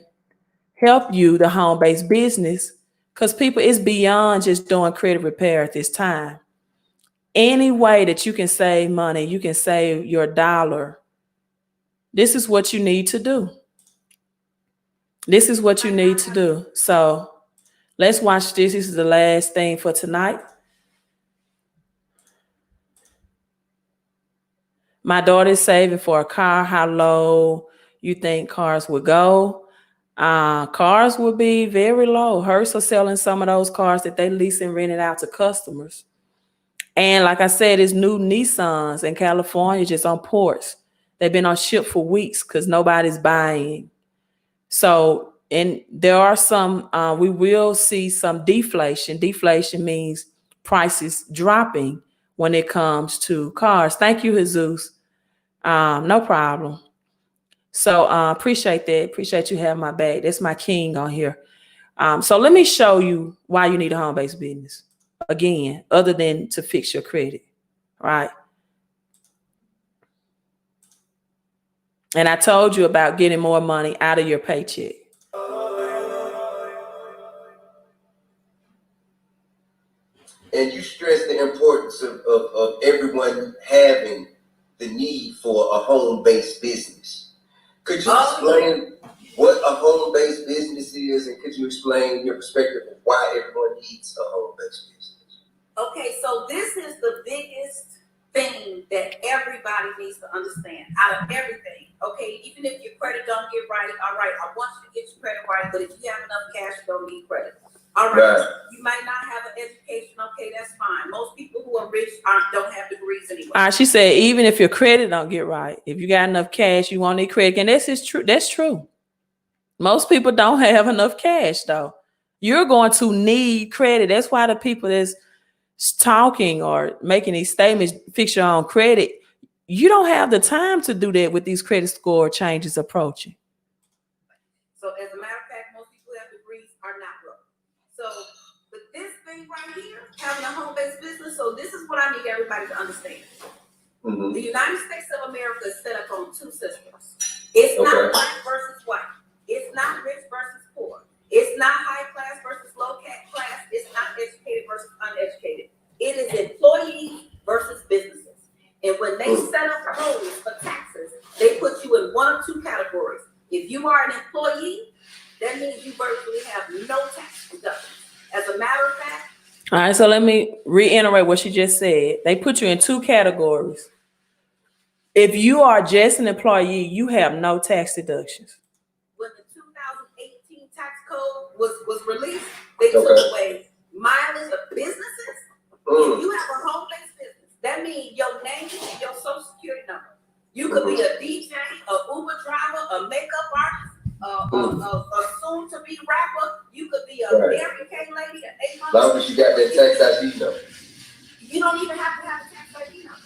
help you, the home-based business, because people, it's beyond just doing credit repair at this time. Any way that you can save money, you can save your dollar. This is what you need to do. This is what you need to do. So let's watch this. This is the last thing for tonight. My daughter's saving for a car. How low you think cars would go? Cars would be very low. Hertz are selling some of those cars that they lease and rent it out to customers. And like I said, it's new Nissans in California just on ports. They've been on ship for weeks because nobody's buying. So, and there are some, we will see some deflation. Deflation means prices dropping when it comes to cars. Thank you, Jesus. No problem. So appreciate that. Appreciate you having my back. That's my king on here. So let me show you why you need a home-based business. Again, other than to fix your credit, right? And I told you about getting more money out of your paycheck. And you stress the importance of everyone having the need for a home-based business. Could you explain what a home-based business is, and could you explain your perspective of why everyone needs a home-based business? Okay, so this is the biggest thing that everybody needs to understand out of everything. Okay, even if your credit don't get right, all right, I want you to get your credit right, but if you have enough cash, you don't need credit. All right, you might not have an education. Okay, that's fine. Most people who are rich don't have degrees anyway. She said, even if your credit don't get right, if you got enough cash, you won't need credit. And this is true. That's true. Most people don't have enough cash, though. You're going to need credit. That's why the people that's talking or making these statements, fix your own credit, you don't have the time to do that with these credit score changes approaching. So as a matter of fact, most people who have degrees are not broke. So with this thing right here, having a home-based business, so this is what I need everybody to understand. The United States of America is set up on two systems. It's not black versus white. It's not rich versus poor. It's not high class versus low class. It's not educated versus uneducated. It is employees versus businesses. And when they set up rules for taxes, they put you in one of two categories. If you are an employee, that means you virtually have no tax deductions. As a matter of fact. All right, so let me reiterate what she just said. They put you in two categories. If you are just an employee, you have no tax deductions. When the 2018 tax code was released, they took away mileage of businesses. If you have a home-based business, that means your name and your social security number. You could be a DJ, a Uber driver, a makeup artist, a soon-to-be rapper. You could be a Mary Kay lady, an 8 months. As long as you got that tax ID number. You don't even have to have a tax ID number.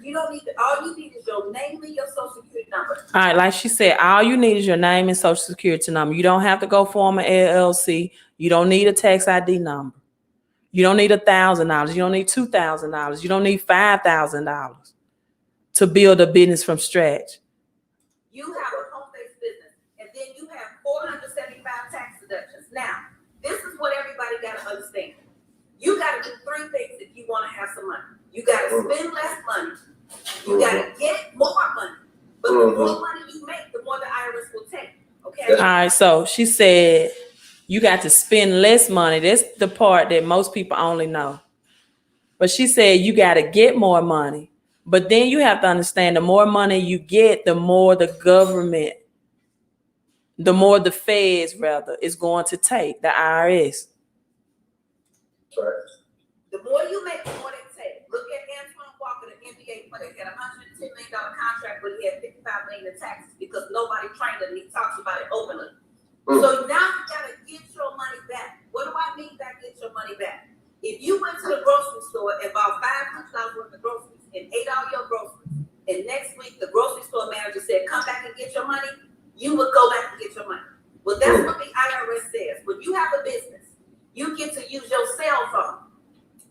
You don't need all you need is your name and your social security number. All right, like she said, all you need is your name and social security number. You don't have to go form an LLC. You don't need a tax ID number. You don't need $1,000. You don't need $2,000. You don't need $5,000 to build a business from scratch. You have a home-based business, and then you have 475 tax deductions. Now, this is what everybody got to understand. You got to do three things if you want to have some money. You got to spend less money. You got to get more money. But the more money you make, the more the IRS will take. Okay. All right. So she said you got to spend less money. That's the part that most people only know. But she said you got to get more money. But then you have to understand the more money you get, the more the government, the more the feds rather is going to take, the IRS. Right. The more you make, the more they take. Look at Antoine Walker, the NBA player. He had a $110 million contract, but he had $55 million in taxes because nobody trained him. He talks about it openly. So now you gotta get your money back. What do I mean by get your money back? If you went to the grocery store and bought $500 worth of groceries and ate all your groceries, and next week the grocery store manager said, "Come back and get your money," you would go back and get your money. Well, that's what the IRS says. When you have a business, you get to use your cell phone,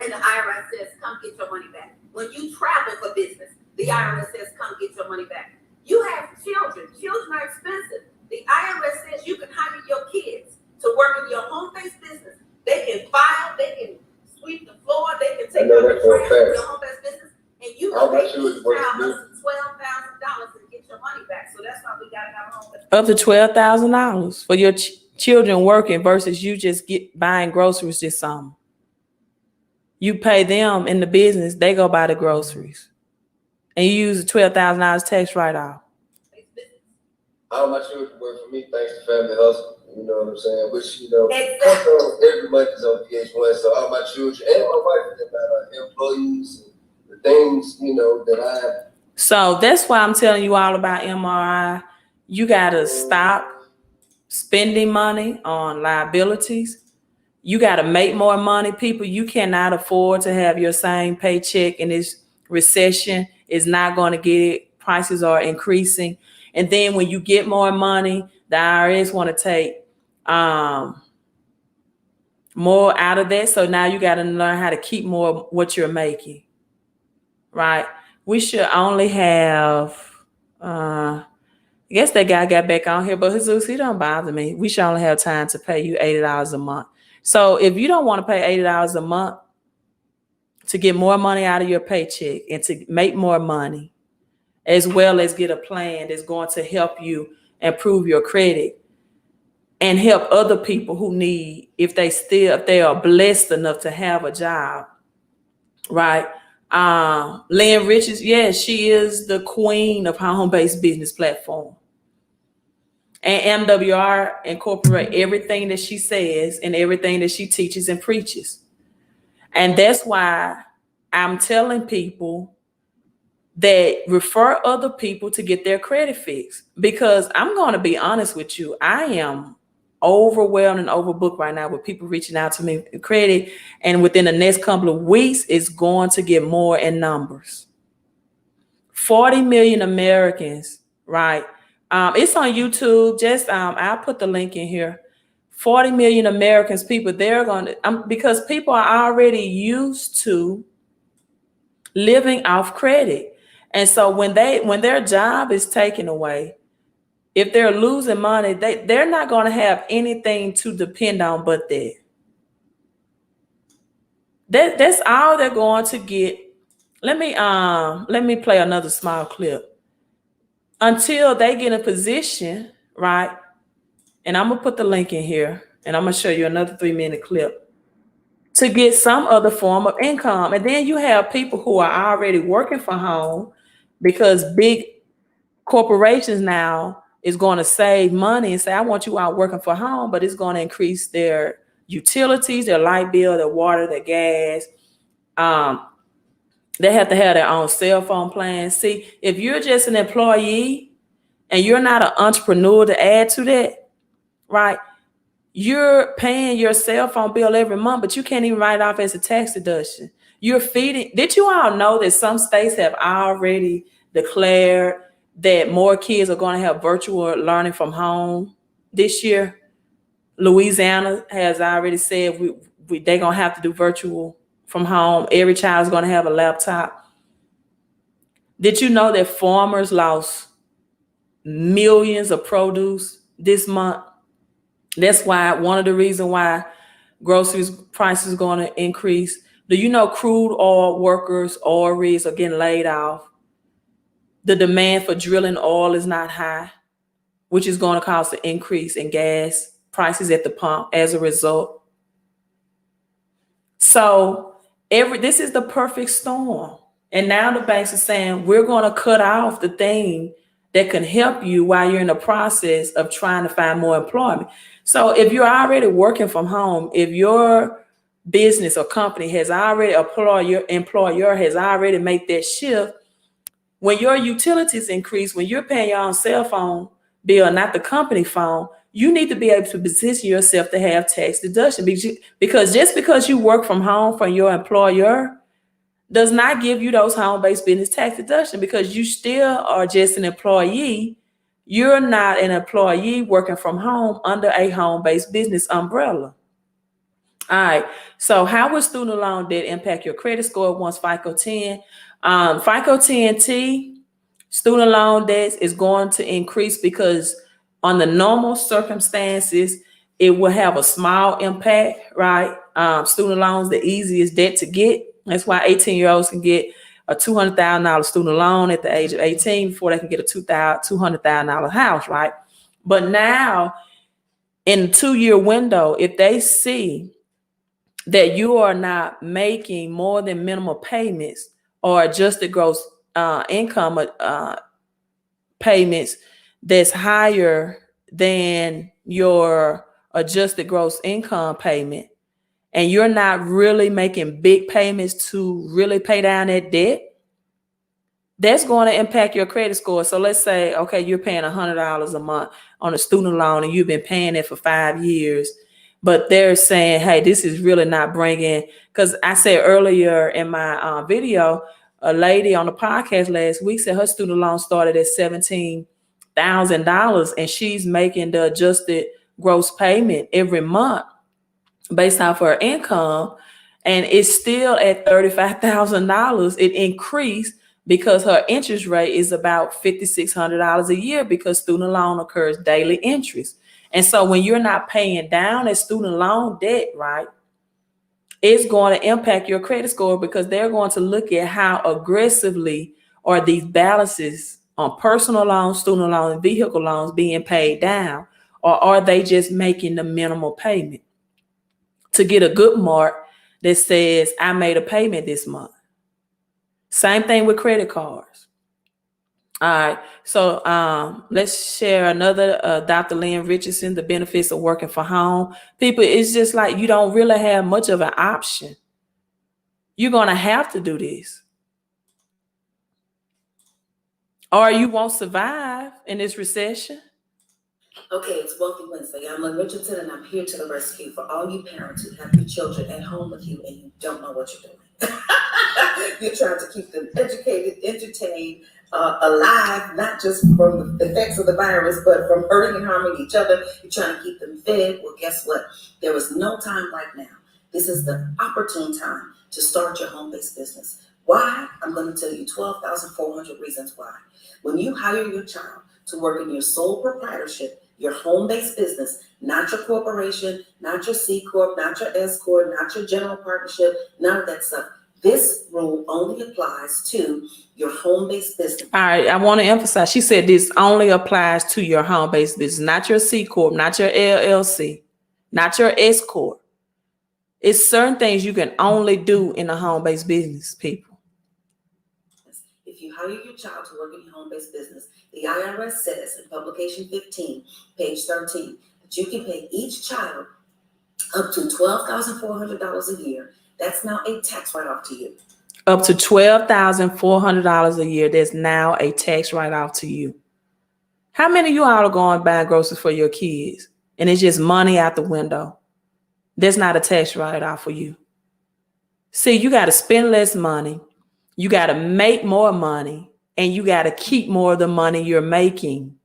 and the IRS says, "Come get your money back." When you travel for business, the IRS says, "Come get your money back." You have children. Children are expensive. The IRS says you can hire your kids to work in your home-based business. They can file, they can sweep the floor, they can take out the trash in your home-based business, and you can pay each child up to $12,000 to get your money back. So that's why we got to have a home-based business. Up to $12,000 for your children working versus you just buying groceries this summer. You pay them in the business, they go buy the groceries. And you use the $12,000 tax write-off. All my children work for me thanks to Family Hustle. You know what I'm saying? Which, Exactly. every month is on VH1. So all my children and my wife are employees and the things, that I have. So that's why I'm telling you all about MRI. You got to stop spending money on liabilities. You got to make more money. People, you cannot afford to have your same paycheck in this recession. It's not going to get it. Prices are increasing. And then when you get more money, the IRS want to take more out of that. So now you got to learn how to keep more of what you're making, right? We should only have I guess that guy got back on here, but Jesus, he don't bother me. We should only have time to pay you $80 a month. So if you don't want to pay $80 a month to get more money out of your paycheck and to make more money, as well as get a plan that's going to help you improve your credit and help other people who need, if they are blessed enough to have a job, right? Lynn Richards, yes, she is the queen of home-based business platform. And MWR incorporate everything that she says and everything that she teaches and preaches. And that's why I'm telling people that refer other people to get their credit fixed. Because I'm going to be honest with you, I am overwhelmed and overbooked right now with people reaching out to me for credit. And within the next couple of weeks, it's going to get more in numbers. 40 million Americans, right? It's on YouTube. Just I'll put the link in here. 40 million Americans, people, they're going to, because people are already used to living off credit. And so when their job is taken away, if they're losing money, they're not going to have anything to depend on but that. That's all they're going to get. Let me play another small clip. Until they get in a position, right? And I'm gonna put the link in here, and I'm gonna show you another 3-minute clip to get some other form of income. And then you have people who are already working from home because big corporations now is going to save money and say, I want you out working from home, but it's going to increase their utilities, their light bill, their water, their gas. They have to have their own cell phone plan. See, if you're just an employee and you're not an entrepreneur to add to that, right? You're paying your cell phone bill every month, but you can't even write it off as a tax deduction. You're feeding. Did you all know that some states have already declared that more kids are going to have virtual learning from home this year? Louisiana has already said they're going to have to do virtual from home. Every child is going to have a laptop. Did you know that farmers lost millions of produce this month? That's why one of the reasons why groceries prices are going to increase. Do you know crude oil workers, oil rigs are getting laid off? The demand for drilling oil is not high, which is going to cause an increase in gas prices at the pump as a result. So this is the perfect storm. And now the banks are saying, we're going to cut off the thing that can help you while you're in the process of trying to find more employment. So if you're already working from home, if your business or company has already employer has already made that shift, when your utilities increase, when you're paying your own cell phone bill, not the company phone, you need to be able to position yourself to have tax deduction, because just because you work from home from your employer does not give you those home-based business tax deduction, because you still are just an employee. You're not an employee working from home under a home-based business umbrella. All right. So how will student loan debt impact your credit score once FICO 10? FICO 10T, student loan debt is going to increase because on the normal circumstances, it will have a small impact, right? Student loans, the easiest debt to get. That's why 18-year-olds can get a $200,000 student loan at the age of 18 before they can get a $200,000 house, right? But now, in a 2-year window, if they see that you are not making more than minimal payments or adjusted gross income payments that's higher than your adjusted gross income payment, and you're not really making big payments to really pay down that debt, that's going to impact your credit score. So let's say, okay, you're paying $100 a month on a student loan and you've been paying it for 5 years, but they're saying, hey, this is really not bringing, because I said earlier in my video, a lady on the podcast last week said her student loan started at $17,000 and she's making the adjusted gross payment every month based off her income, and it's still at $35,000. It increased, because her interest rate is about $5,600 a year because student loan occurs daily interest. And so when you're not paying down that student loan debt, right, it's going to impact your credit score because they're going to look at how aggressively are these balances on personal loans, student loans, and vehicle loans being paid down, or are they just making the minimal payment to get a good mark that says I made a payment this month. Same thing with credit cards. All right, so let's share another Dr. Lynn Richardson, the benefits of working from home. People, it's just like you don't really have much of an option. You're going to have to do this, or you won't survive in this recession. Okay, it's Wealthy Wednesday. I'm Lynn Richardson, and I'm here to the rescue for all you parents who have your children at home with you and you don't know what you're doing. You're trying to keep them educated, entertained, alive, not just from the effects of the virus, but from hurting and harming each other. You're trying to keep them fed. Well, guess what? There is no time like now. This is the opportune time to start your home-based business. Why? I'm going to tell you 12,400 reasons why. When you hire your child to work in your sole proprietorship, your home-based business, not your corporation, not your C Corp, not your S Corp, not your general partnership, none of that stuff. This rule only applies to your home-based business. All right, I want to emphasize, she said this only applies to your home-based business, not your C Corp, not your LLC, not your S Corp. It's certain things you can only do in a home-based business, people. If you hire your child to work in your home-based business, the IRS says in publication 15, page 13, that you can pay each child up to $12,400 a year. That's now a tax write-off to you. Up to $12,400 a year, there's now a tax write-off to you. How many of you all are going buying groceries for your kids and it's just money out the window? There's not a tax write-off for you. See, you got to spend less money. You got to make more money. And you got to keep more of the money you're making.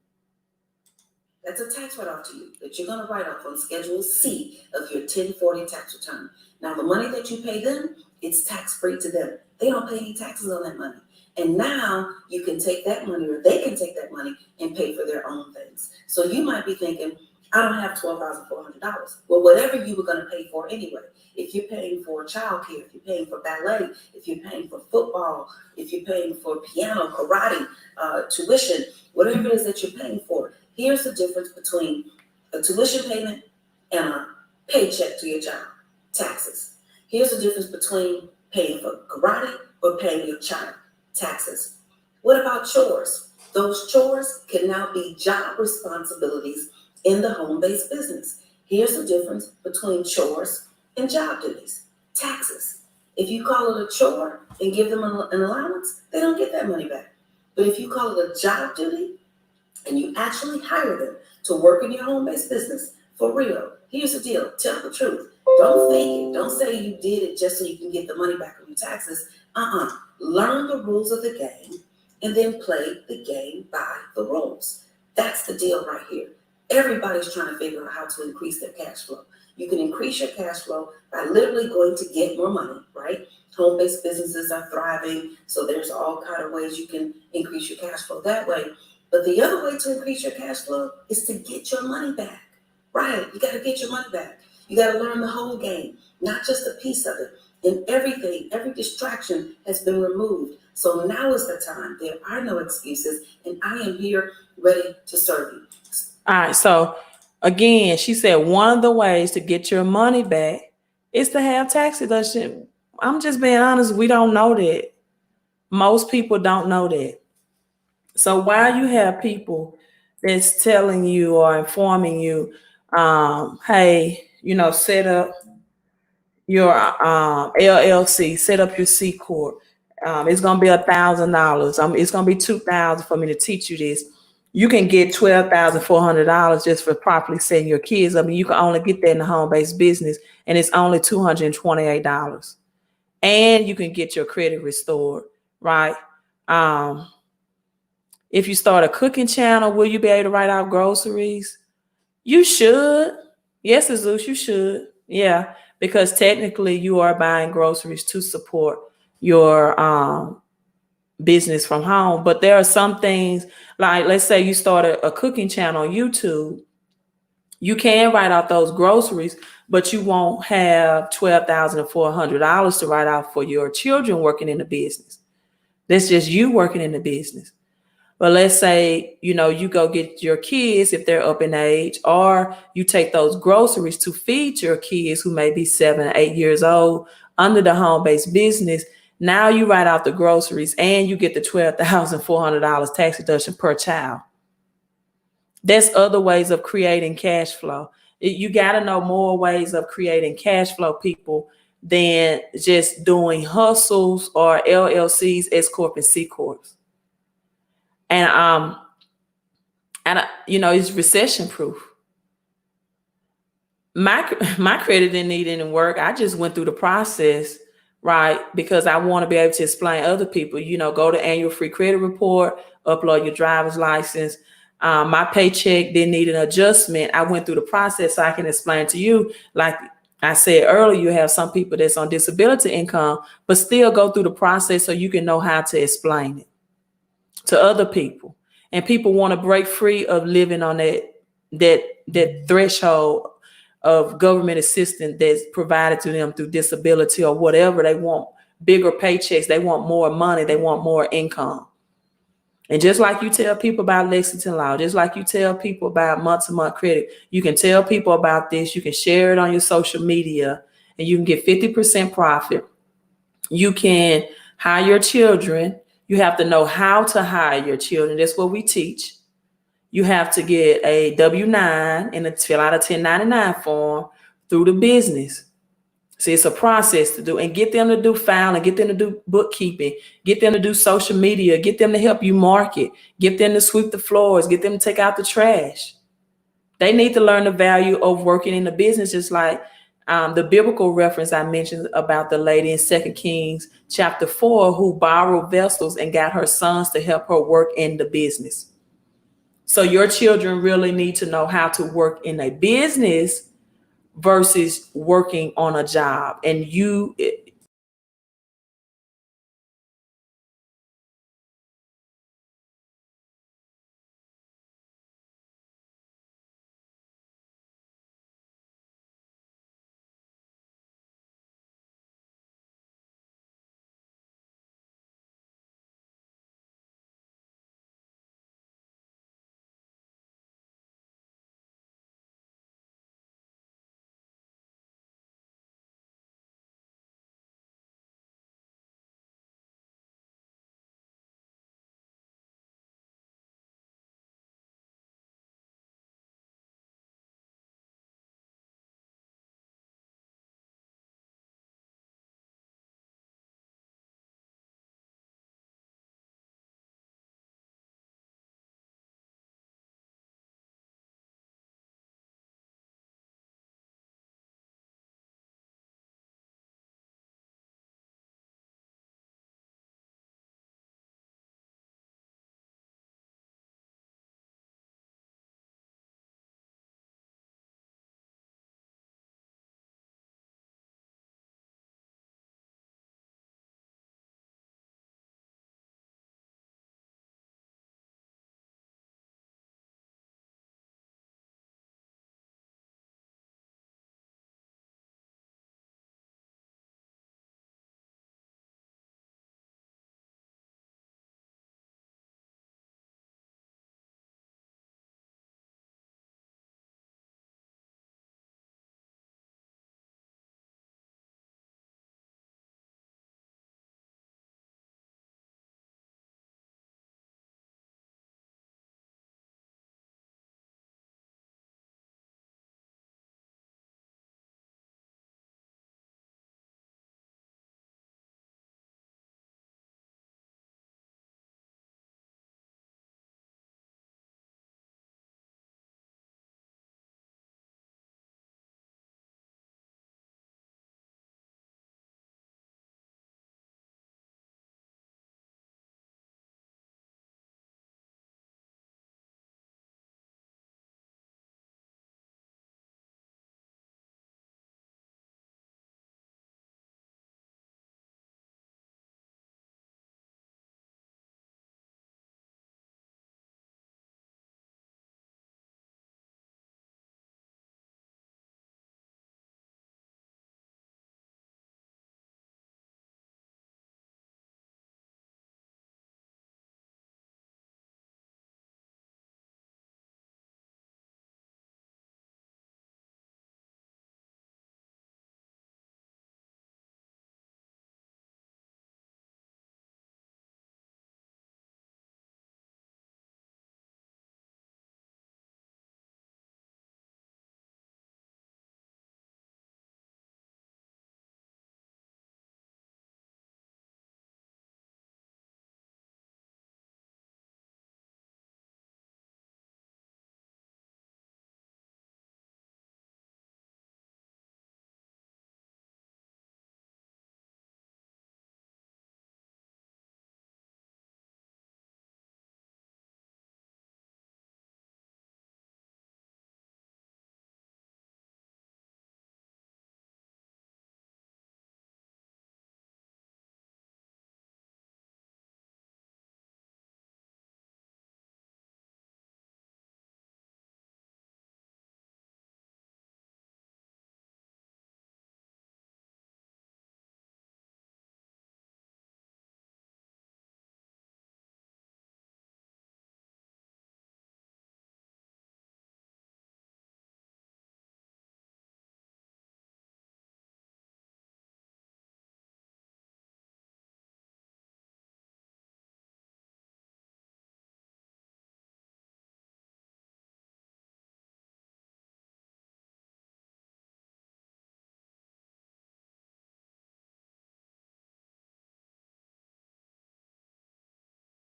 That's a tax write-off to you that you're going to write off on Schedule C of your 1040 tax return. Now, the money that you pay them, it's tax-free to them. They don't pay any taxes on that money. And now you can take that money, or they can take that money and pay for their own things. So you might be thinking, I don't have $12,400. Well, whatever you were going to pay for anyway. If you're paying for childcare, if you're paying for ballet, if you're paying for football, if you're paying for piano, karate, tuition, whatever it is that you're paying for, here's the difference between a tuition payment and a paycheck to your child, taxes. Here's the difference between paying for karate or paying your child, taxes. What about chores? Those chores can now be job responsibilities in the home-based business. Here's the difference between chores and job duties, taxes. If you call it a chore and give them an allowance, they don't get that money back. But if you call it a job duty and you actually hire them to work in your home-based business, for real, here's the deal, tell the truth. Don't fake it. Don't say you did it just so you can get the money back on your taxes. Learn the rules of the game and then play the game by the rules. That's the deal right here. Everybody's trying to figure out how to increase their cash flow. You can increase your cash flow by literally going to get more money, right? Home-based businesses are thriving, so there's all kind of ways you can increase your cash flow that way. But the other way to increase your cash flow is to get your money back, right? You got to get your money back. You got to learn the whole game, not just a piece of it. And everything, every distraction has been removed. So now is the time. There are no excuses, and I am here ready to serve you. All right, so again, she said one of the ways to get your money back is to have tax deduction. I'm just being honest, we don't know that. Most people don't know that. So while you have people that's telling you or informing you, hey, set up your LLC, set up your C Corp. It's gonna be $1,000. It's gonna be $2,000 for me to teach you this. You can get $12,400 just for properly setting your kids up. You can only get that in the home-based business, and it's only $228. And you can get your credit restored, right? If you start a cooking channel, will you be able to write out groceries? You should. Yes, Azus, you should. Yeah, because technically you are buying groceries to support your business from home. But there are some things, like let's say you start a cooking channel on YouTube. You can write out those groceries, but you won't have $12,400 to write out for your children working in the business. That's just you working in the business. But let's say, you go get your kids if they're up in age, or you take those groceries to feed your kids who may be 7 or 8 years old under the home-based business. Now you write out the groceries and you get the $12,400 tax deduction per child. There's other ways of creating cash flow. You got to know more ways of creating cash flow, people, than just doing hustles or LLCs, S Corp, and C Corps. And it's recession proof. My credit didn't need any work. I just went through the process, right? Because I want to be able to explain to other people, go to annual free credit report, upload your driver's license. My paycheck didn't need an adjustment. I went through the process so I can explain to you. Like I said earlier, you have some people that's on disability income, but still go through the process so you can know how to explain it to other people. And people want to break free of living on that threshold of government assistance that's provided to them through disability or whatever. They want bigger paychecks. They want more money. They want more income. And just like you tell people about Lexington Law, just like you tell people about month-to-month credit, you can tell people about this. You can share it on your social media and you can get 50% profit. You can hire your children. You have to know how to hire your children. That's what we teach. You have to get a W-9 and fill out a 1099 form through the business. See, it's a process to do, and get them to do filing, get them to do bookkeeping, get them to do social media, get them to help you market, get them to sweep the floors, get them to take out the trash. They need to learn the value of working in the business, just like the biblical reference I mentioned about the lady in 2 Kings chapter 4 who borrowed vessels and got her sons to help her work in the business. So your children really need to know how to work in a business versus working on a job. And